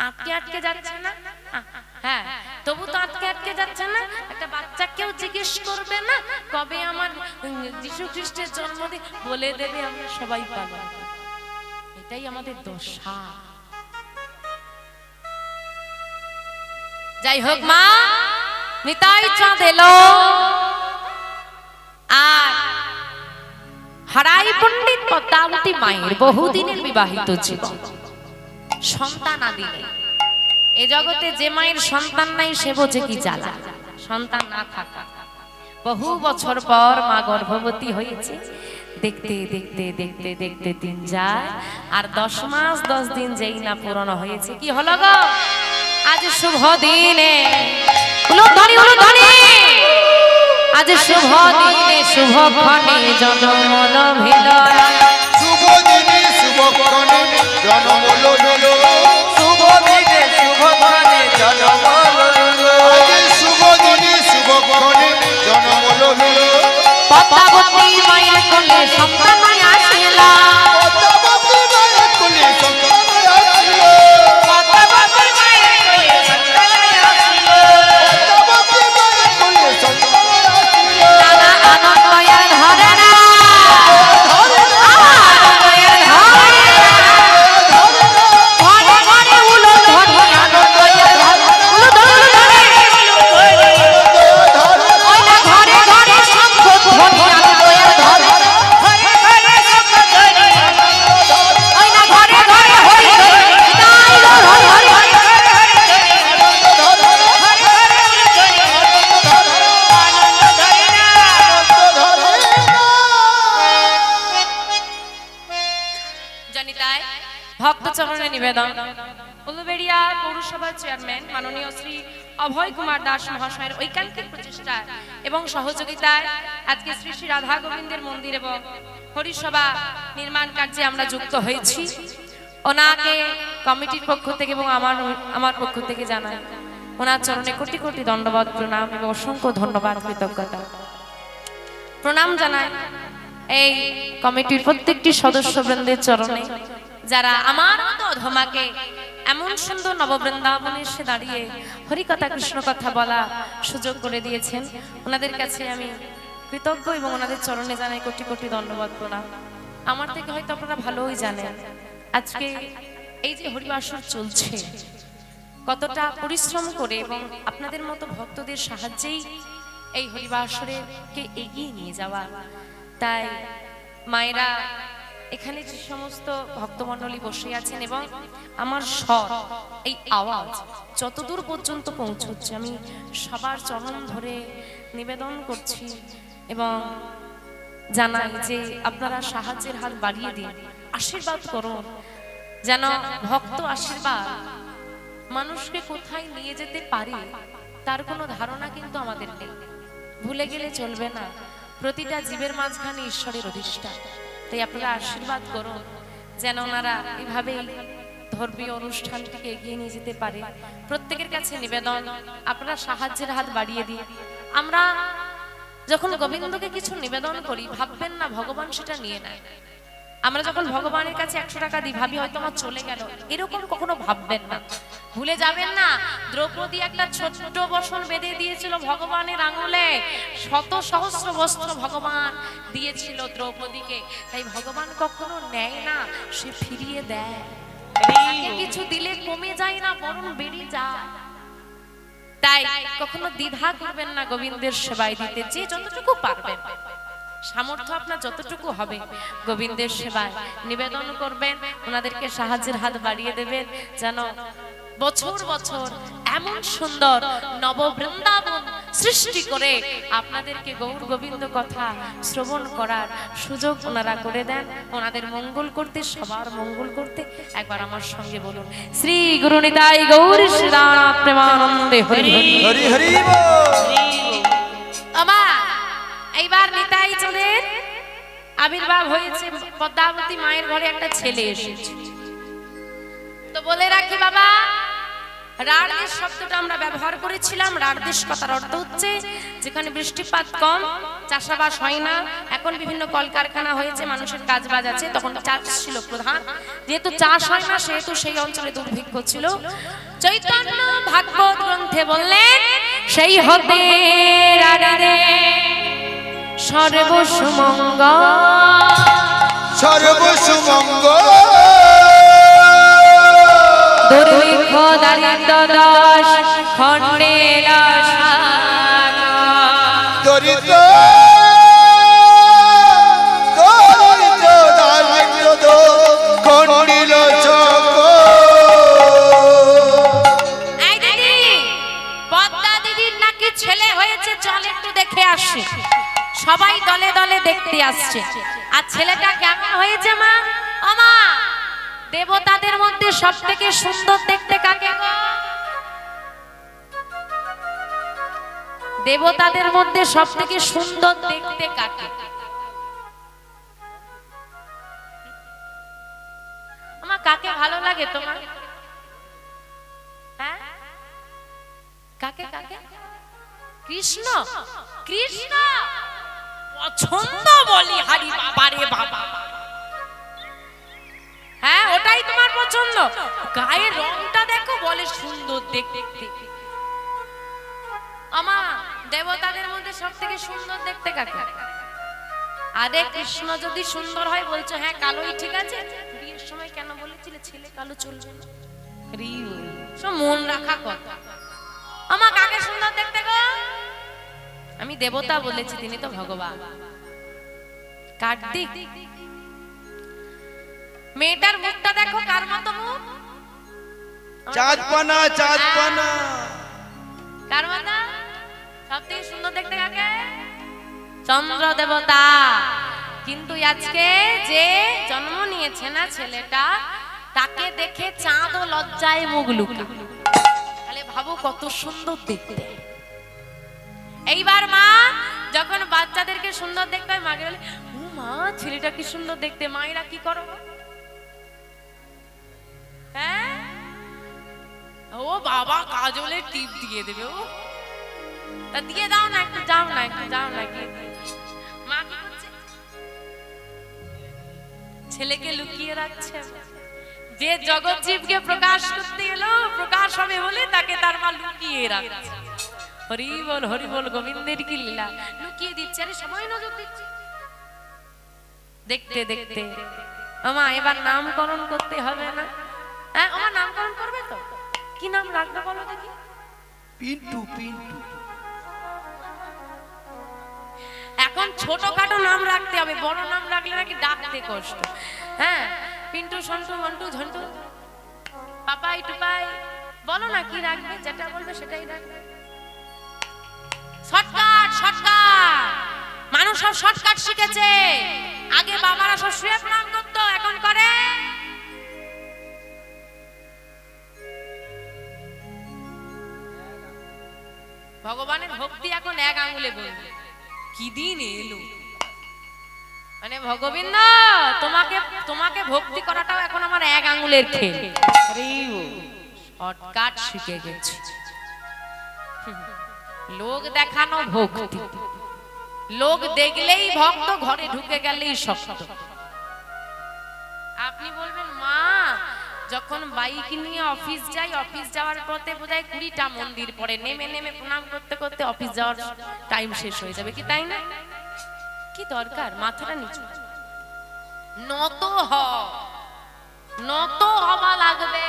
আটকে আটকে যাচ্ছে না? হ্যাঁ, তবু তো আটকে আটকে যাচ্ছে না। একটা বাচ্চাকেও জিজ্ঞেস করবে না কবে আমার যিশু খ্রিস্টের জন্মদিন, বলে দেবে আমরা সবাই পালন। এটাই আমাদের দশা। যাই হোক, মা নিতাই চাঁদ এলো, আর হারাই পণ্ডিত পদ্মাবতী মায়ের বহুদিনের বিবাহিত জীবন, সন্তান আদি নেই। এ জগতে যে মায়ের সন্তান নাই সে বোঝে কি জ্বালা, সন্তান না থাকা। বহু বছর পর মা গর্ভবতী হয়েছে। দেখতে দেখতে দেখতে দেখতে দিন যায়, আর 10 মাস 10 দিন যেই না পূরণ হয়েছে, কি হলো গো? আজ শুভ দিনে উলুধ্বনি উলুধ্বনি, আজ শুভ দিনে শুভ ক্ষণে জন্ম ভিল, শুভ দিনে শুভ করণে জন্ম লইলো, শুভ দিনে শুভ ক্ষণে জন্ম লইলো, আজ শুভ দিনে শুভ করণে জন্ম লইলো। পদ্মাবতী মায়ের কোলে সন্তান আসিলা, পদ্মাবতী মায়ের কোলে সন্তান আসিল, পদ্মাবতী মায়ের কোলে সন্তান আসিল, পদ্মাবতী মায়ের কোলে সন্তান আসিল। নানা আনন্দয়ের ধরে না, আনন্দয়ের ধরে ঘরে ঘরে উলুধ্বনি, আনন্দয়ের ধরে উলুধ্বনি, ওই না ঘরে ঘরে শঙ্খধ্বনি, আনন্দয়ের ধরে, ওই না ঘরে ঘরে হরি হরি নিতাই গৌর হরি হরি। জানি তাই ভক্ত চরণে নিবেদন, উলুবেড়িয়া পৌরসভার চেয়ারম্যান মাননীয় শ্রী অভয় কুমার দাস মহাশয়ের ঐকান্তিক প্রচেষ্টায় এবং সহযোগিতায় আজকে শ্রী শ্রী রাধা গোবিন্দের মন্দির এবং হরিসভা নির্মাণ কার্যে আমরা যুক্ত হয়েছি। ওনাকে কমিটির পক্ষ থেকে এবং আমার পক্ষ থেকে জানাই ওনার চরণে কোটি কোটি দণ্ডবত প্রণাম এবং অসংখ্য ধন্যবাদ, কৃতজ্ঞতা প্রণাম জানাই এই কমিটির প্রত্যেকটি সদস্যবৃন্দের চরণে, যারা আমার মতো অধমাকে এমন সুন্দর নববৃন্দাবনে এসে দাঁড়িয়ে হরিকথা কৃষ্ণ কথা বলা সুযোগ করে দিয়েছেন। ওনাদের কাছে আমি কৃতজ্ঞ এবং ওনাদের চরণে জানাই কোটি কোটি দণ্ডবত প্রণাম। আমার থেকে হয়তো আপনারা ভালোই জানেন আজকে এই যে হরিবাসর চলছে কতটা পরিশ্রম করে এবং আপনাদের মতো ভক্তদের সাহায্যেই এই হরিবাসরকে এগিয়ে নিয়ে যাওয়া। তাই মায়েরা এখানে যে সমস্ত ভক্তমণ্ডলী বসে আছেন এবং আমার স্বর এই আওয়াজ যতদূর পর্যন্ত পৌঁছচ্ছে, আমি সবার চরণ ধরে নিবেদন করছি এবং জানাই যে আপনারা সাহায্যের হাত বাড়িয়ে দিন, আশীর্বাদ করুন, যেন ভক্ত আশীর্বাদ মানুষকে কোথায় নিয়ে যেতে পারে তার কোনো ধারণা কিন্তু আমাদের নেই। ভুলে গেলে চলবে না, প্রতিটা জীবের মাঝখানে ঈশ্বরের অধিষ্ঠান। তাই আপনারা আশীর্বাদ করুন যেন ওনারা এভাবে ধর্মীয় অনুষ্ঠানটিকে এগিয়ে নিয়ে যেতে পারে। প্রত্যেকের কাছে নিবেদন, আপনারা সাহায্যের হাত বাড়িয়ে দিন। আমরা যখন গোবিন্দকে কিছু নিবেদন করি ভাববেন না ভগবান সেটা নিয়ে নেয়। আমরা যখন ভগবানের কাছে 100 টাকা দিই ভাবি হয়তো আমার চলে গেল, এরকম কখনো ভাববেন না। ভুলে যাবেন না দ্রৌপদী একটা ছোট্ট বসন বেঁধে দিয়েছিল ভগবানের আঙুলে, শত সহস্র বস্ত্র ভগবান দিয়েছিল দ্রৌপদীকে। তাই ভগবান কখনো নেয় না, সে ফিরিয়ে দেয়। কিছু দিলে কমে যায় না, বরং বেড়ে যায়। তাই কখনো দ্বিধা করবেন না গোবিন্দের সেবায় দিতে, যে যতটুকু পারবেন, সামর্থ্য আপনার যতটুকু হবে গোবিন্দের সেবায় নিবেদন করবেন, ওনাদেরকে সাহায্যের হাত বাড়িয়ে দেবেন, যেন বছর বছর এমন সুন্দর নববৃন্দাবন সৃষ্টি করে আপনাদেরকে গৌর গোবিন্দ কথা শ্রবণ করার সুযোগ ওনারা করে দেন। ওনাদের মঙ্গল করতে, সবার মঙ্গল করতে একবার আমার সঙ্গে বলুন, শ্রী গুরু নিতাই গৌর শ্রীরাম প্রেমানন্দে হরি হরি হরি হরি বল। আমার এইবার নিতাই চাঁদের আবির্ভাব হয়েছে। পদ্মাবতী মায়ের ঘরে একটা ছেলে এসেছে। তো বলে রাখি বাবা, রাড়দেশ শব্দটা আমরা ব্যবহার করেছিলাম। রাড়দেশ কথার অর্থ হচ্ছে যেখানে বৃষ্টিপাত কম, চাষাবাস হয় না। এখন বিভিন্ন কলকারখানা হয়েছে, মানুষের কাজ বাজ আছে, তখন চাষ ছিল প্রধান। যেহেতু চাষ হয় না সেহেতু সেই অঞ্চলে দুর্ভিক্ষ ছিল। চৈতন্য ভাগবত গ্রন্থে বললেন, সেই হতে রাড়ে সর্বসুমঙ্গল সর্বসুমঙ্গল দুর্ভিক্ষ দারিদ্র দশ খণ্ডের দরিদ্র দারিদ্র খণ্ডিল এই দিদি, পদ্মা দিদির নাকি ছেলে হয়েছে, চল একটু দেখে আসি। সবাই দলে দলে দেখতে আসছে। আর ছেলেটা কেমন হয়েছে মা? ও মা, দেবতাদের মধ্যে সব থেকে সুন্দর দেখতে কাকে গো? দেবতাদের মধ্যে সব থেকে সুন্দর দেখতে কাকে? আমার কাকে ভালো লাগে তোমার? হ্যাঁ, কাকে কাকে? কৃষ্ণ। কৃষ্ণ পছন্দ বলি, হারি বাবা রে বাবা। হ্যাঁ, ওটাই তোমার পছন্দ। গায়ের রংটা দেখো, বলে সুন্দর দেখতে। আমা, দেবতাদের মধ্যে সব থেকে সুন্দর দেখতে কাকে? আরে কৃষ্ণ যদি সুন্দর হয় বলছো, হ্যাঁ কালোই ঠিক আছে। বিয়ের সময় কেন বলেছিলে ছেলে কালো চলবে না? সব মন রাখা কথা। আমা, কাকে সুন্দর দেখতে গো? আমি দেবতা বলেছি, তিনি তো ভগবান। কার্তিক। মেয়েটার মুখটা দেখো, কার মতো মুখ? চাঁদপানা চাঁদপানা কার মতো? সবথেকে সুন্দর দেখতে কাকে? চন্দ্র দেবতা। কিন্তু আজকে যে জন্ম নিয়েছে না ছেলেটা, তাকে দেখে চাঁদ ও লজ্জায় মুখ লুকা। তাহলে ভাবো কত সুন্দর দেখতে। এইবার মা যখন বাচ্চাদেরকে সুন্দর দেখতে হয়, মাকে বলে, ও মা ছেলেটা কি সুন্দর দেখতে। মায়েরা কি করো? হ্যাঁ, ও বাবা কাজলে টিপ দিয়ে দেবে। ও তা দিয়ে দাও না, একটু যাও না, একটু যাও না। মা কি করছে? ছেলেকে লুকিয়ে রাখছে। যে জগৎ জীবকে প্রকাশ করতে এলো, প্রকাশ হবে বলে তাকে তার মা লুকিয়ে রাখছে। হরি বল হরি বল, গোবিন্দের কি লীলা। লুকিয়ে দিচ্ছে, আরে সময় নজর দিচ্ছে। দেখতে দেখতে আমা এবার নামকরণ করতে হবে না? হ্যাঁ, আমার নামকরণ করবে তো? কি নাম রাখবে বলো দেখি? পিন্টু পিন্টু। এখন ছোটখাটো নাম রাখতে হবে, বড় নাম রাখলে নাকি ডাকতে কষ্ট। হ্যাঁ, পিন্টু, সন্টু, মন্টু, ঝন্টু, পাপাই টুপাই, বলো না কি রাখবে। যেটা বলবে সেটাই রাখবে। শর্টকাট শর্টকাট, মানুষ সব শর্টকাট শিখেছে। আগে বাবারা সব শুয়ে প্রণাম করতো, এখন করে ভগবানের ভক্তি এখন এক আঙ্গুলে বলবে। কি দিন এলো, মানে ভগবিন্দ তোমাকে তোমাকে ভক্তি করাটাও এখন আমার এক আঙ্গুলের খেল। শর্টকাট শিখে গেছি। লোক দেখানো ভক্তি, লোক দেখলেই ভক্ত, ঘরে ঢুকে গেলেই শক্ত। আপনি বলবেন মা যখন বাইক নিয়ে অফিস যাই, অফিস যাওয়ার পথে বোধহয় 20টা মন্দির পড়ে, নেমে নেমে প্রণাম করতে করতে অফিস যাওয়ার টাইম শেষ হয়ে যাবে, কি তাই না? কি দরকার মাথাটা নিচু, নত নত হওয়া লাগবে।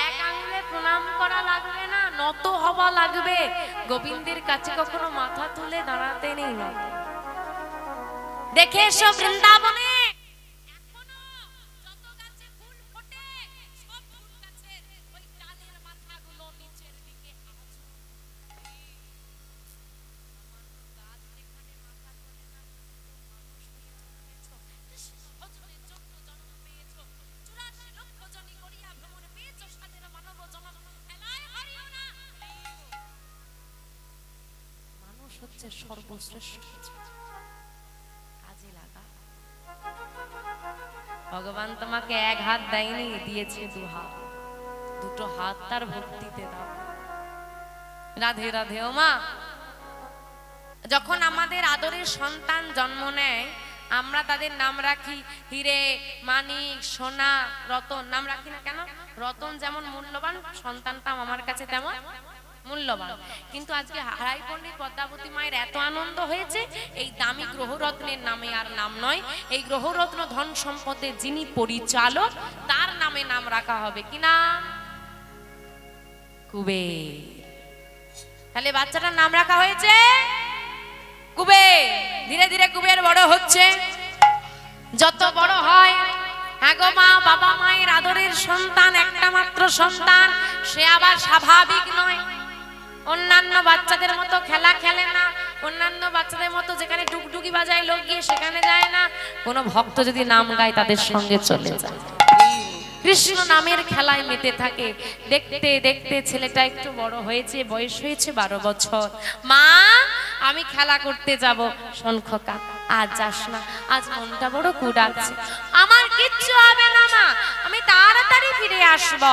এক আঙ্গুলে প্রণাম করা লাগবে না, নত হওয়া লাগবে। গোবিন্দের কাছে কখনো মাথা তুলে দাঁড়াতে নেই। দেখে এসো বৃন্দাবনে জীবনের সর্বশ্রেষ্ঠ কাজে লাগা। ভগবান তোমাকে এক হাত দেয়নি, দিয়েছে দু হাত, দুটো হাত তার ভক্তিতে দাও। রাধে রাধে। ও মা, যখন আমাদের আদরের সন্তান জন্ম নেয় আমরা তাদের নাম রাখি হিরে, মানিক, সোনা, রতন। নাম রাখি না কেন? রতন যেমন মূল্যবান, সন্তানটাও আমার কাছে তেমন মূল্যবান। কিন্তু আজকে হারাই পণ্ডিত পদ্মাবতী মায়ের এত আনন্দ হয়েছে, এই দামি গ্রহরত্নের নামে আর নাম নয়, এই গ্রহরত্ন ধন সম্পদের যিনি পরিচালক তার নামে নাম রাখা হবে। কি নাম? কুবের। তাহলে বাচ্চাটার নাম রাখা হয়েছে কুবের। ধীরে ধীরে কুবের বড় হচ্ছে, যত বড় হয়, হ্যাঁ গো মা, বাবা মায়ের আদরের সন্তান, একটা মাত্র সন্তান, সে আবার স্বাভাবিক নয়। অন্যান্য বাচ্চাদের মতো খেলা খেলে না, অন্যান্য বাচ্চাদের মতো যেখানে টুকটুকি বাজায় লোক গিয়ে সেখানে যায় না। কোনো ভক্ত যদি নাম গায় তাদের সঙ্গে চলে যায়, কৃষ্ণ নামের খেলায় মেতে থাকে। দেখতে দেখতে ছেলেটা একটু বড় হয়েছে, বয়স হয়েছে 12 বছর। মা, আমি খেলা করতে যাব। শোন খোকা, আজ যাস না, আজ মনটা বড় কুড়াচ্ছে। আমার কিচ্ছু হবে না মা, আমি তাড়াতাড়ি ফিরে আসব।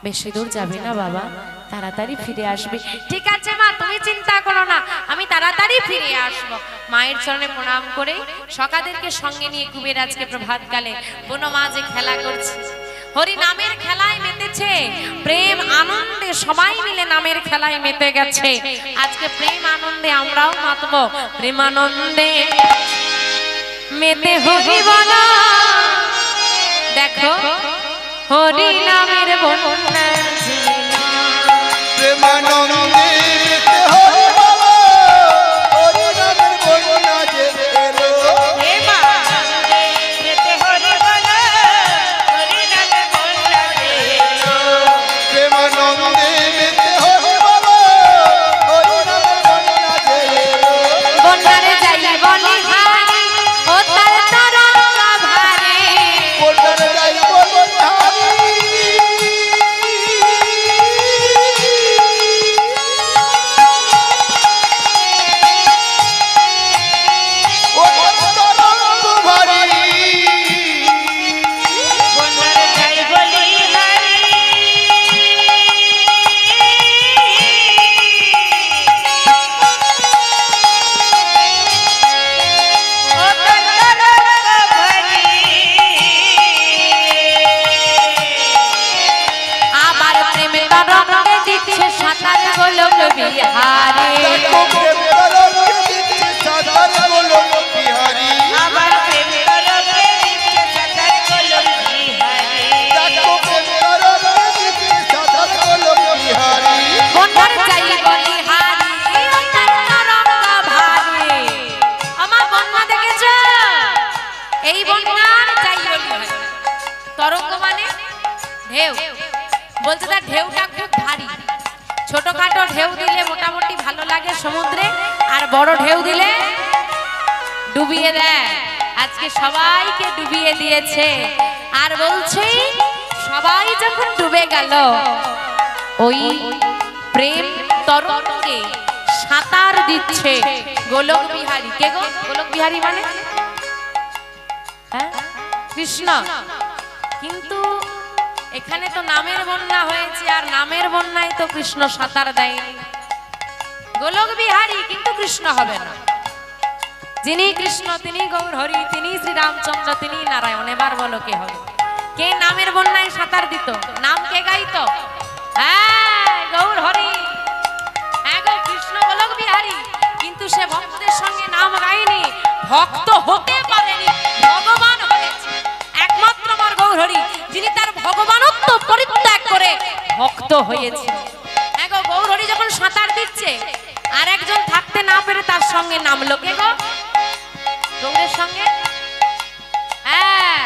বেশি দূর যাবে না বাবা, তাড়াতাড়ি ফিরে আসবে। ঠিক আছে মা, তুমি চিন্তা করো না, আমি তাড়াতাড়ি ফিরে আসব। মায়ের চরণে প্রণাম করে সখাদেরকে সঙ্গে নিয়ে কুবের আজকে প্রভাত কালে বোনো মা যে খেলা করছে, হরি নামের খেলায় মেতেছে, প্রেম আনন্দে সবাই মিলে নামের খেলায় মেতে গেছে। আজকে প্রেম আনন্দে আমরাও মাতব, প্রেম আনন্দে মেতে হরি বলা। দেখো হরি নামের বন্যা প্রেমানন্দে হরি বাবা, হরি নামের বন্যা যে এলো। প্রেমানন্দে হরি বাবা, হরি নামের বন্যা যে এলো। বন্যারে যাই বলি হারি, ও তার তরঙ্গা ভারে। বন্যারে যাই বলি হারি, ও তরঙ্গ ভারি। আবার প্রেমে তরঙ্গে দিচ্ছে সাঁতার গোলক বিহারে। দেখো প্রেম তরঙ্গে দিচ্ছে সাঁতার গোলক বিহারি। দেখো প্রেম তরঙ্গে দিচ্ছে সাঁতার গোলক বিহারি। বন্যার যাই বলি হারি, ও তার তরঙ্গা ভারে। আমার বন্যা দেখেছো? এই বন্যার যাই বলি হারি। তরঙ্গ মানে ঢেউ, বলছে তার ঢেউটা খুব ভারী। ছোটখাটো ঢেউ দিলে মোটামুটি ভালো লাগে সমুদ্রে, আর বড় ঢেউ দিলে ডুবিয়ে দেয়। আজকে সবাইকে ডুবিয়ে দিয়েছে, আর বলছে সবাই যখন ডুবে গেল, ওই প্রেম তরঙ্গে সাঁতার দিচ্ছে গোলক বিহারী। কে গো গোলক বিহারী মানে? হ্যাঁ, কৃষ্ণ। কিন্তু এখানে তো নামের বন্যা হয়েছে, আর নামের বন্যায় তো কৃষ্ণ সাঁতার দেয়নি। গোলক বিহারী কিন্তু কৃষ্ণ হবে না। যিনি কৃষ্ণ তিনি গৌর হরি, তিনি শ্রীরামচন্দ্র, তিনি নারায়ণ। এবার বলো কে হবে? কে নামের বন্যায় সাঁতার দিত? নাম কে গাইতো? হ্যাঁ, গৌর হরি। হ্যাঁ গো, কৃষ্ণ গোলক বিহারী, কিন্তু সে ভক্তদের সঙ্গে নাম গায়নি, ভক্ত হতে পারেনি, ভগবান হয়েছে। একমাত্র আমার গৌর হরি, যিনি তার ভগবানত্ব পরিত্যাগ করে ভক্ত হয়েছে। হ্যাঁ গো, গৌর হরি যখন সাঁতার দিচ্ছে, আর একজন থাকতে না পেরে তার সঙ্গে নামলো। কে গো? গৌরের সঙ্গে। হ্যাঁ,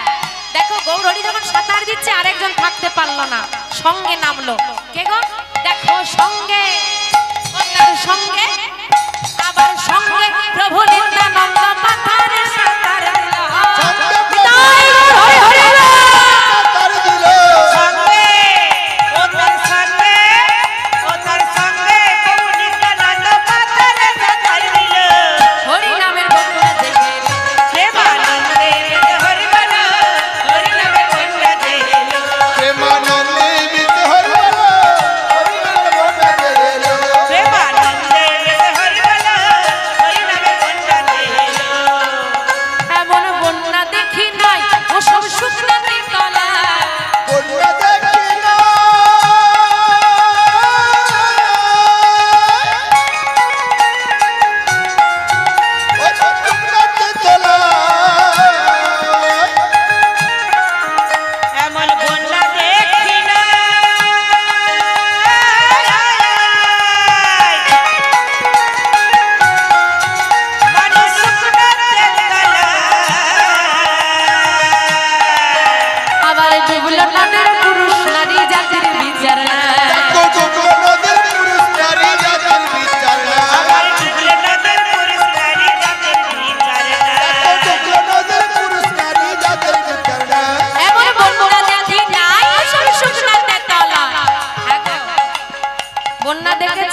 দেখো গৌর হরি যখন সাঁতার দিচ্ছে, আরেকজন থাকতে পারলো না, সঙ্গে নামলো। কে গো? দেখো সঙ্গে, তার সঙ্গে আবার সঙ্গে প্রভু নিত্যানন্দ পাথারে সাঁতার দিল। বিদায় গৌর হরি হরি বল। সাঁতার দিল। ও তার সঙ্গে প্রভু নিত্যানন্দ পাথারে সাঁতার দিল।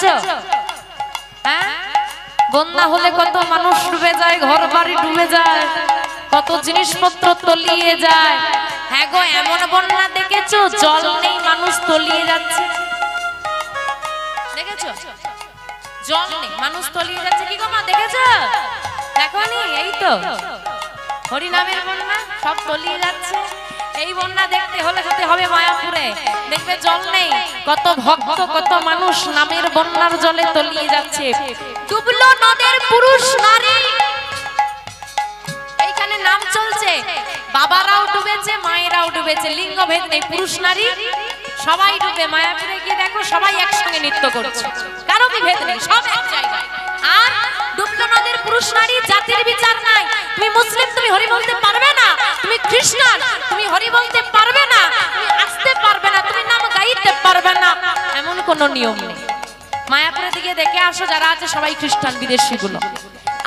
দেখেছো? হ্যাঁ, বন্যা হলে কত মানুষ ডুবে যায়, ঘর বাড়ি ডুবে যায়, কত জিনিসপত্র তলিয়ে যায়। হ্যাঁ গো, এমন বন্যা দেখেছো জল নেই, মানুষ তলিয়ে যাচ্ছে? দেখেছো? জল নেই, মানুষ তলিয়ে যাচ্ছে। কি গো মা, দেখেছো? দেখোনি? এই তো হরিনামের বন্যা, সব তলিয়ে যাচ্ছে। এই বন্যা দেখতে হলে হতে হবে মায়াপুরে। দেখবে জল নেই, কত ভক্ত কত মানুষ নামের বন্যার জলে তলিয়ে যাচ্ছে। ডুবলো নদের পুরুষ নারী, এইখানে নাম চলছে। বাবারাও ডুবেছে, মায়েরাও ডুবেছে, লিঙ্গ ভেদ নেই, পুরুষ নারী সবাই ডুবে। মায়াপুরে গিয়ে দেখো সবাই একসঙ্গে নৃত্য করছে, কারো কি ভেদ নেই, সব এক জায়গায়। আর ডুবলো নদের পুরুষ নারী, জাতির বিচার নাই। তুমি মুসলিম, তুমি হরি বলতে পারবে না। তুমি খ্রিস্টান, তুমি হরি বলতে পারবে না। তুমি আসতে পারবে না, তুমি নাম গাইতে পারবে না, এমন কোনো নিয়ম নেই। মায়াপুরের দিকে দেখে আসো, যারা আছে সবাই খ্রিস্টান বিদেশি গুলো।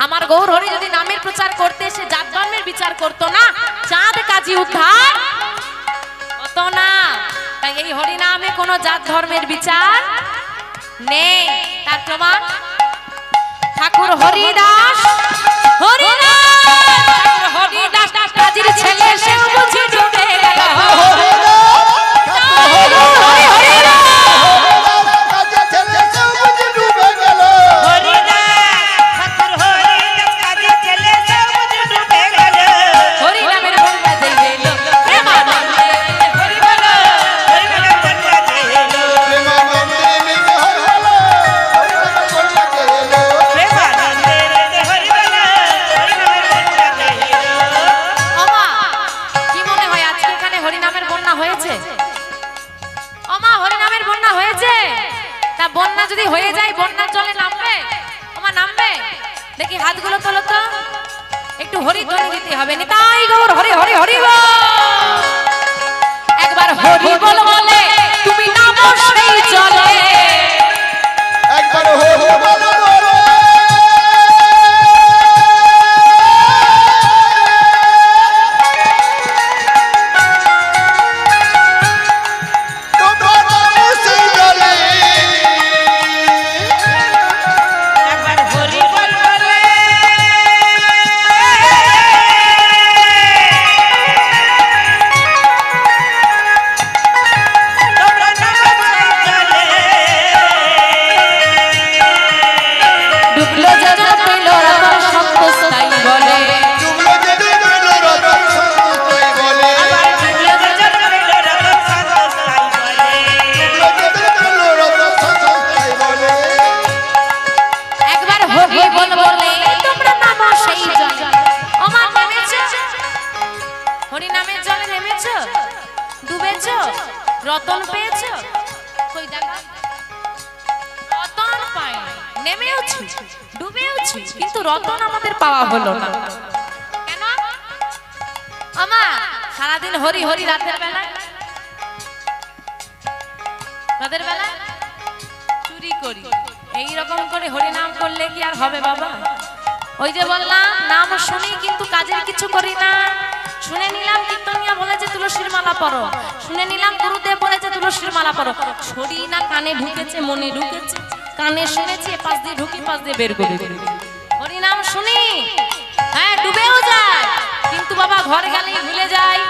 আমার গৌর হরি যদি নামের প্রচার করতে এসে জাত ধর্মের বিচার করতো না, চাঁদ কাজী উদ্ধার হতো না। তাই এই হরি নামে কোনো জাত ধর্মের বিচার নেই। তার প্রমাণ ঠাকুর হরিদাস, হরিদাস কাজীর ছেলে, সে বুঝি ডুবে গেল। বন্যা যদি হয়ে যায়, বন্যার জলে নামবে? আমার নামবে? দেখি হাতগুলো তোলো তো, একটু হরি ধ্বনি দিতে হবে। নিতাই গৌর হরি হরি হরি বল। একবার হরি বল বলে তুমি নামো সেই জলে, একবার হরি বল বলে রতন পেয়েছ? কই দেখা, রতন পাই, নেমেওছি, ডুবেওছি, কিন্তু রতন আমাদের পাওয়া হলো না। কেন? আমা সারাদিন হরি হরি, রাতের বেলা চুরি করি। এই রকম করে হরি নাম করলে কি আর হবে বাবা? ওই যে বললাম, নাম শুনি কিন্তু কাজের কিছু করি না। শুনে নিলাম কীর্তনিয়া বলেছে তুলসীর মালা পরো, শুনে নিলাম গুরুদেব বলেছে তুলসীর মালা পরো, ছড়ি না কানে ঢুকেছে, মনে ঢুকেছে, কানে শুনেছি, পাশ দিয়ে ঢুকি, পাশ দিয়ে বের করে দিই। হরি নাম শুনি, হ্যাঁ ডুবেও যায়, কিন্তু বাবা ঘর গেলেই ভুলে যাই।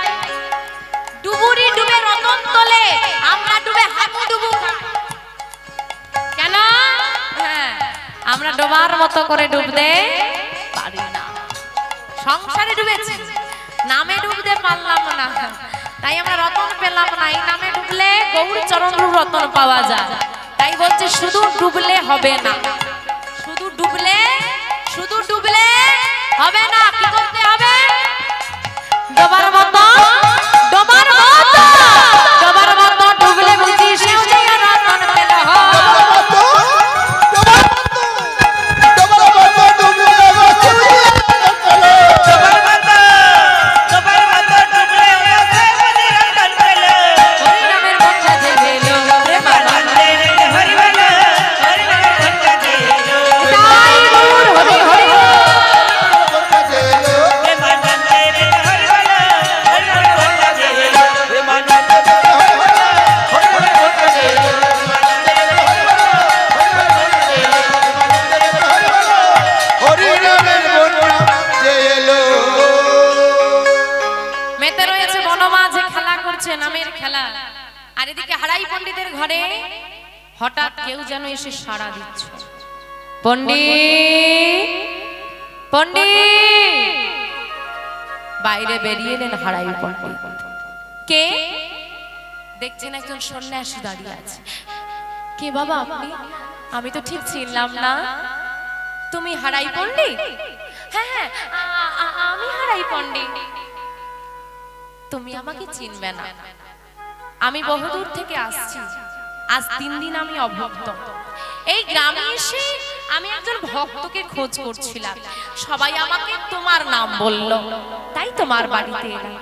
ডুবুরি ডুবে রতন তলে, আমরা ডুবে হাবু ডুবু। কেন? হ্যাঁ, আমরা ডোবার মতো করে ডুবতে পারি না। সংসারে ডুবেছি, নামে ডুবতে পারলাম না, তাই আমরা রতন পেলাম না। এই নামে ডুবলে গৌর চরণ রতন পাওয়া যায়। তাই বলছে শুধু ডুবলে হবে না, শুধু ডুবলে হবে না। কি করতে হবে? ডোবার মতো ডুবলে বুঝি সেও যে রতন পেল। এদিকে হারাই পণ্ডিতের ঘরে হঠাৎ কেউ যেন এসে সাড়া দিচ্ছে, পণ্ডিত পণ্ডিত। বাইরে বেরিয়ে এলেন হারাই পণ্ডিত। কে? দেখছেন একজন সন্ন্যাসী দাঁড়িয়ে আছে। কে বাবা আপনি? আমি তো ঠিক চিনলাম না। তুমি হারাই পণ্ডিত? হ্যাঁ হ্যাঁ, আমি হারাই পণ্ডিত। তুমি আমাকে চিনবে না, আমি বহুদূর থেকে আসছি। আজ 3 দিন আমি অভুক্ত। এই গ্রামে এসে আমি একজন ভক্তকে খোঁজ করছিলাম, সবাই আমাকে তোমার নাম বলল, তাই তোমার বাড়িতে এলাম।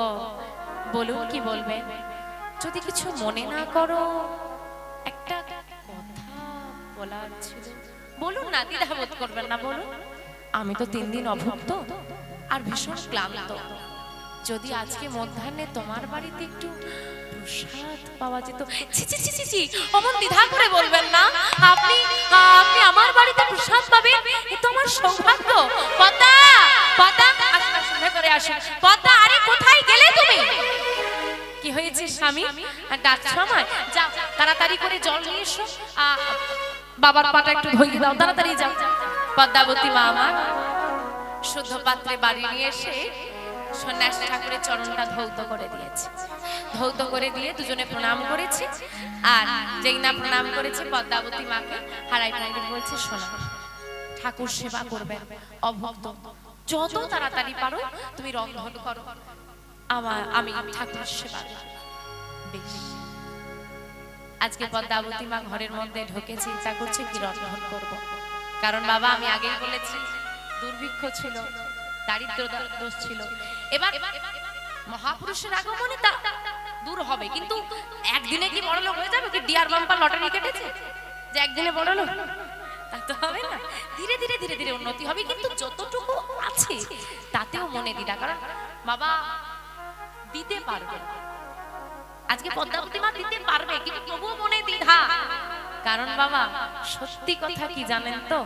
ও বলুন, কি বলবেন? যদি কিছু মনে না করো, একটা কথা বলার ছিল। বলুন না, দ্বিধাবোধ করবেন না, বলুন। আমি তো 3 দিন অভুক্ত আর ভীষণ ক্লান্ত। যদি আজকে মধ্যাহ্নে তোমার বাড়িতে একটু প্রসাদ পাওয়া যেত। ছি ছি ছি ছি, অমন দ্বিধা করে বলবেন না। আপনি আপনি আমার বাড়িতে প্রসাদ পাবেন, এ তো আমার সৌভাগ্য। পদ্মা পদ্মা, আসুন আসুন, ভেতরে আসুন। পদ্মা, আরে কোথায় গেলে তুমি? কি হয়েছে স্বামী? ডাকছো আমায়? যাও তাড়াতাড়ি করে জল নিয়ে এসো, বাবার পাটা একটু ধুইয়ে দাও, তাড়াতাড়ি যাও। পদ্মাবতী মা আমার শুদ্ধ পাত্রে বাড়ি নিয়ে এসে সন্ন্যাসী ঠাকুরের চরণটা ধৌত করে দিয়েছে। ধৌত করে দিয়ে দুজনে প্রণাম করেছে। আর যেই না প্রণাম করেছে, পদ্মাবতী মাকে হারাই পণ্ডিত বলছে, শোনো, ঠাকুর সেবা করবেন, অভুক্ত, যত তাড়াতাড়ি পারো তুমি রন্ধন করো, আমি ঠাকুরের সেবা করব। বেশ। আজকে পদ্মাবতী মা ঘরের মধ্যে ঢুকে চিন্তা করছে কি রন্ধন করব। কারণ বাবা, আমি আগেই বলেছি, দুর্ভিক্ষ ছিল, দারিদ্র দোষ ছিল। এবার মহাপুরুষের আগমনে তা দূর হবে, কিন্তু একদিনে কি বড়লোক হয়ে যাবে? কি ডিয়ার বাম্পার লটারি কেটেছে যে একদিনে বড়লোক? তা তো হবে না। ধীরে ধীরে ধীরে ধীরে উন্নতি হবে, কিন্তু যতটুকু আছে তাতেও মনে দিদা। কারণ বাবা দিতে পারবে, আজকে পদ্মাবতী মা দিতে পারবে, কিন্তু তবুও মনে দ্বিধা। কারণ বাবা, সত্যি কথা কি জানেন তো,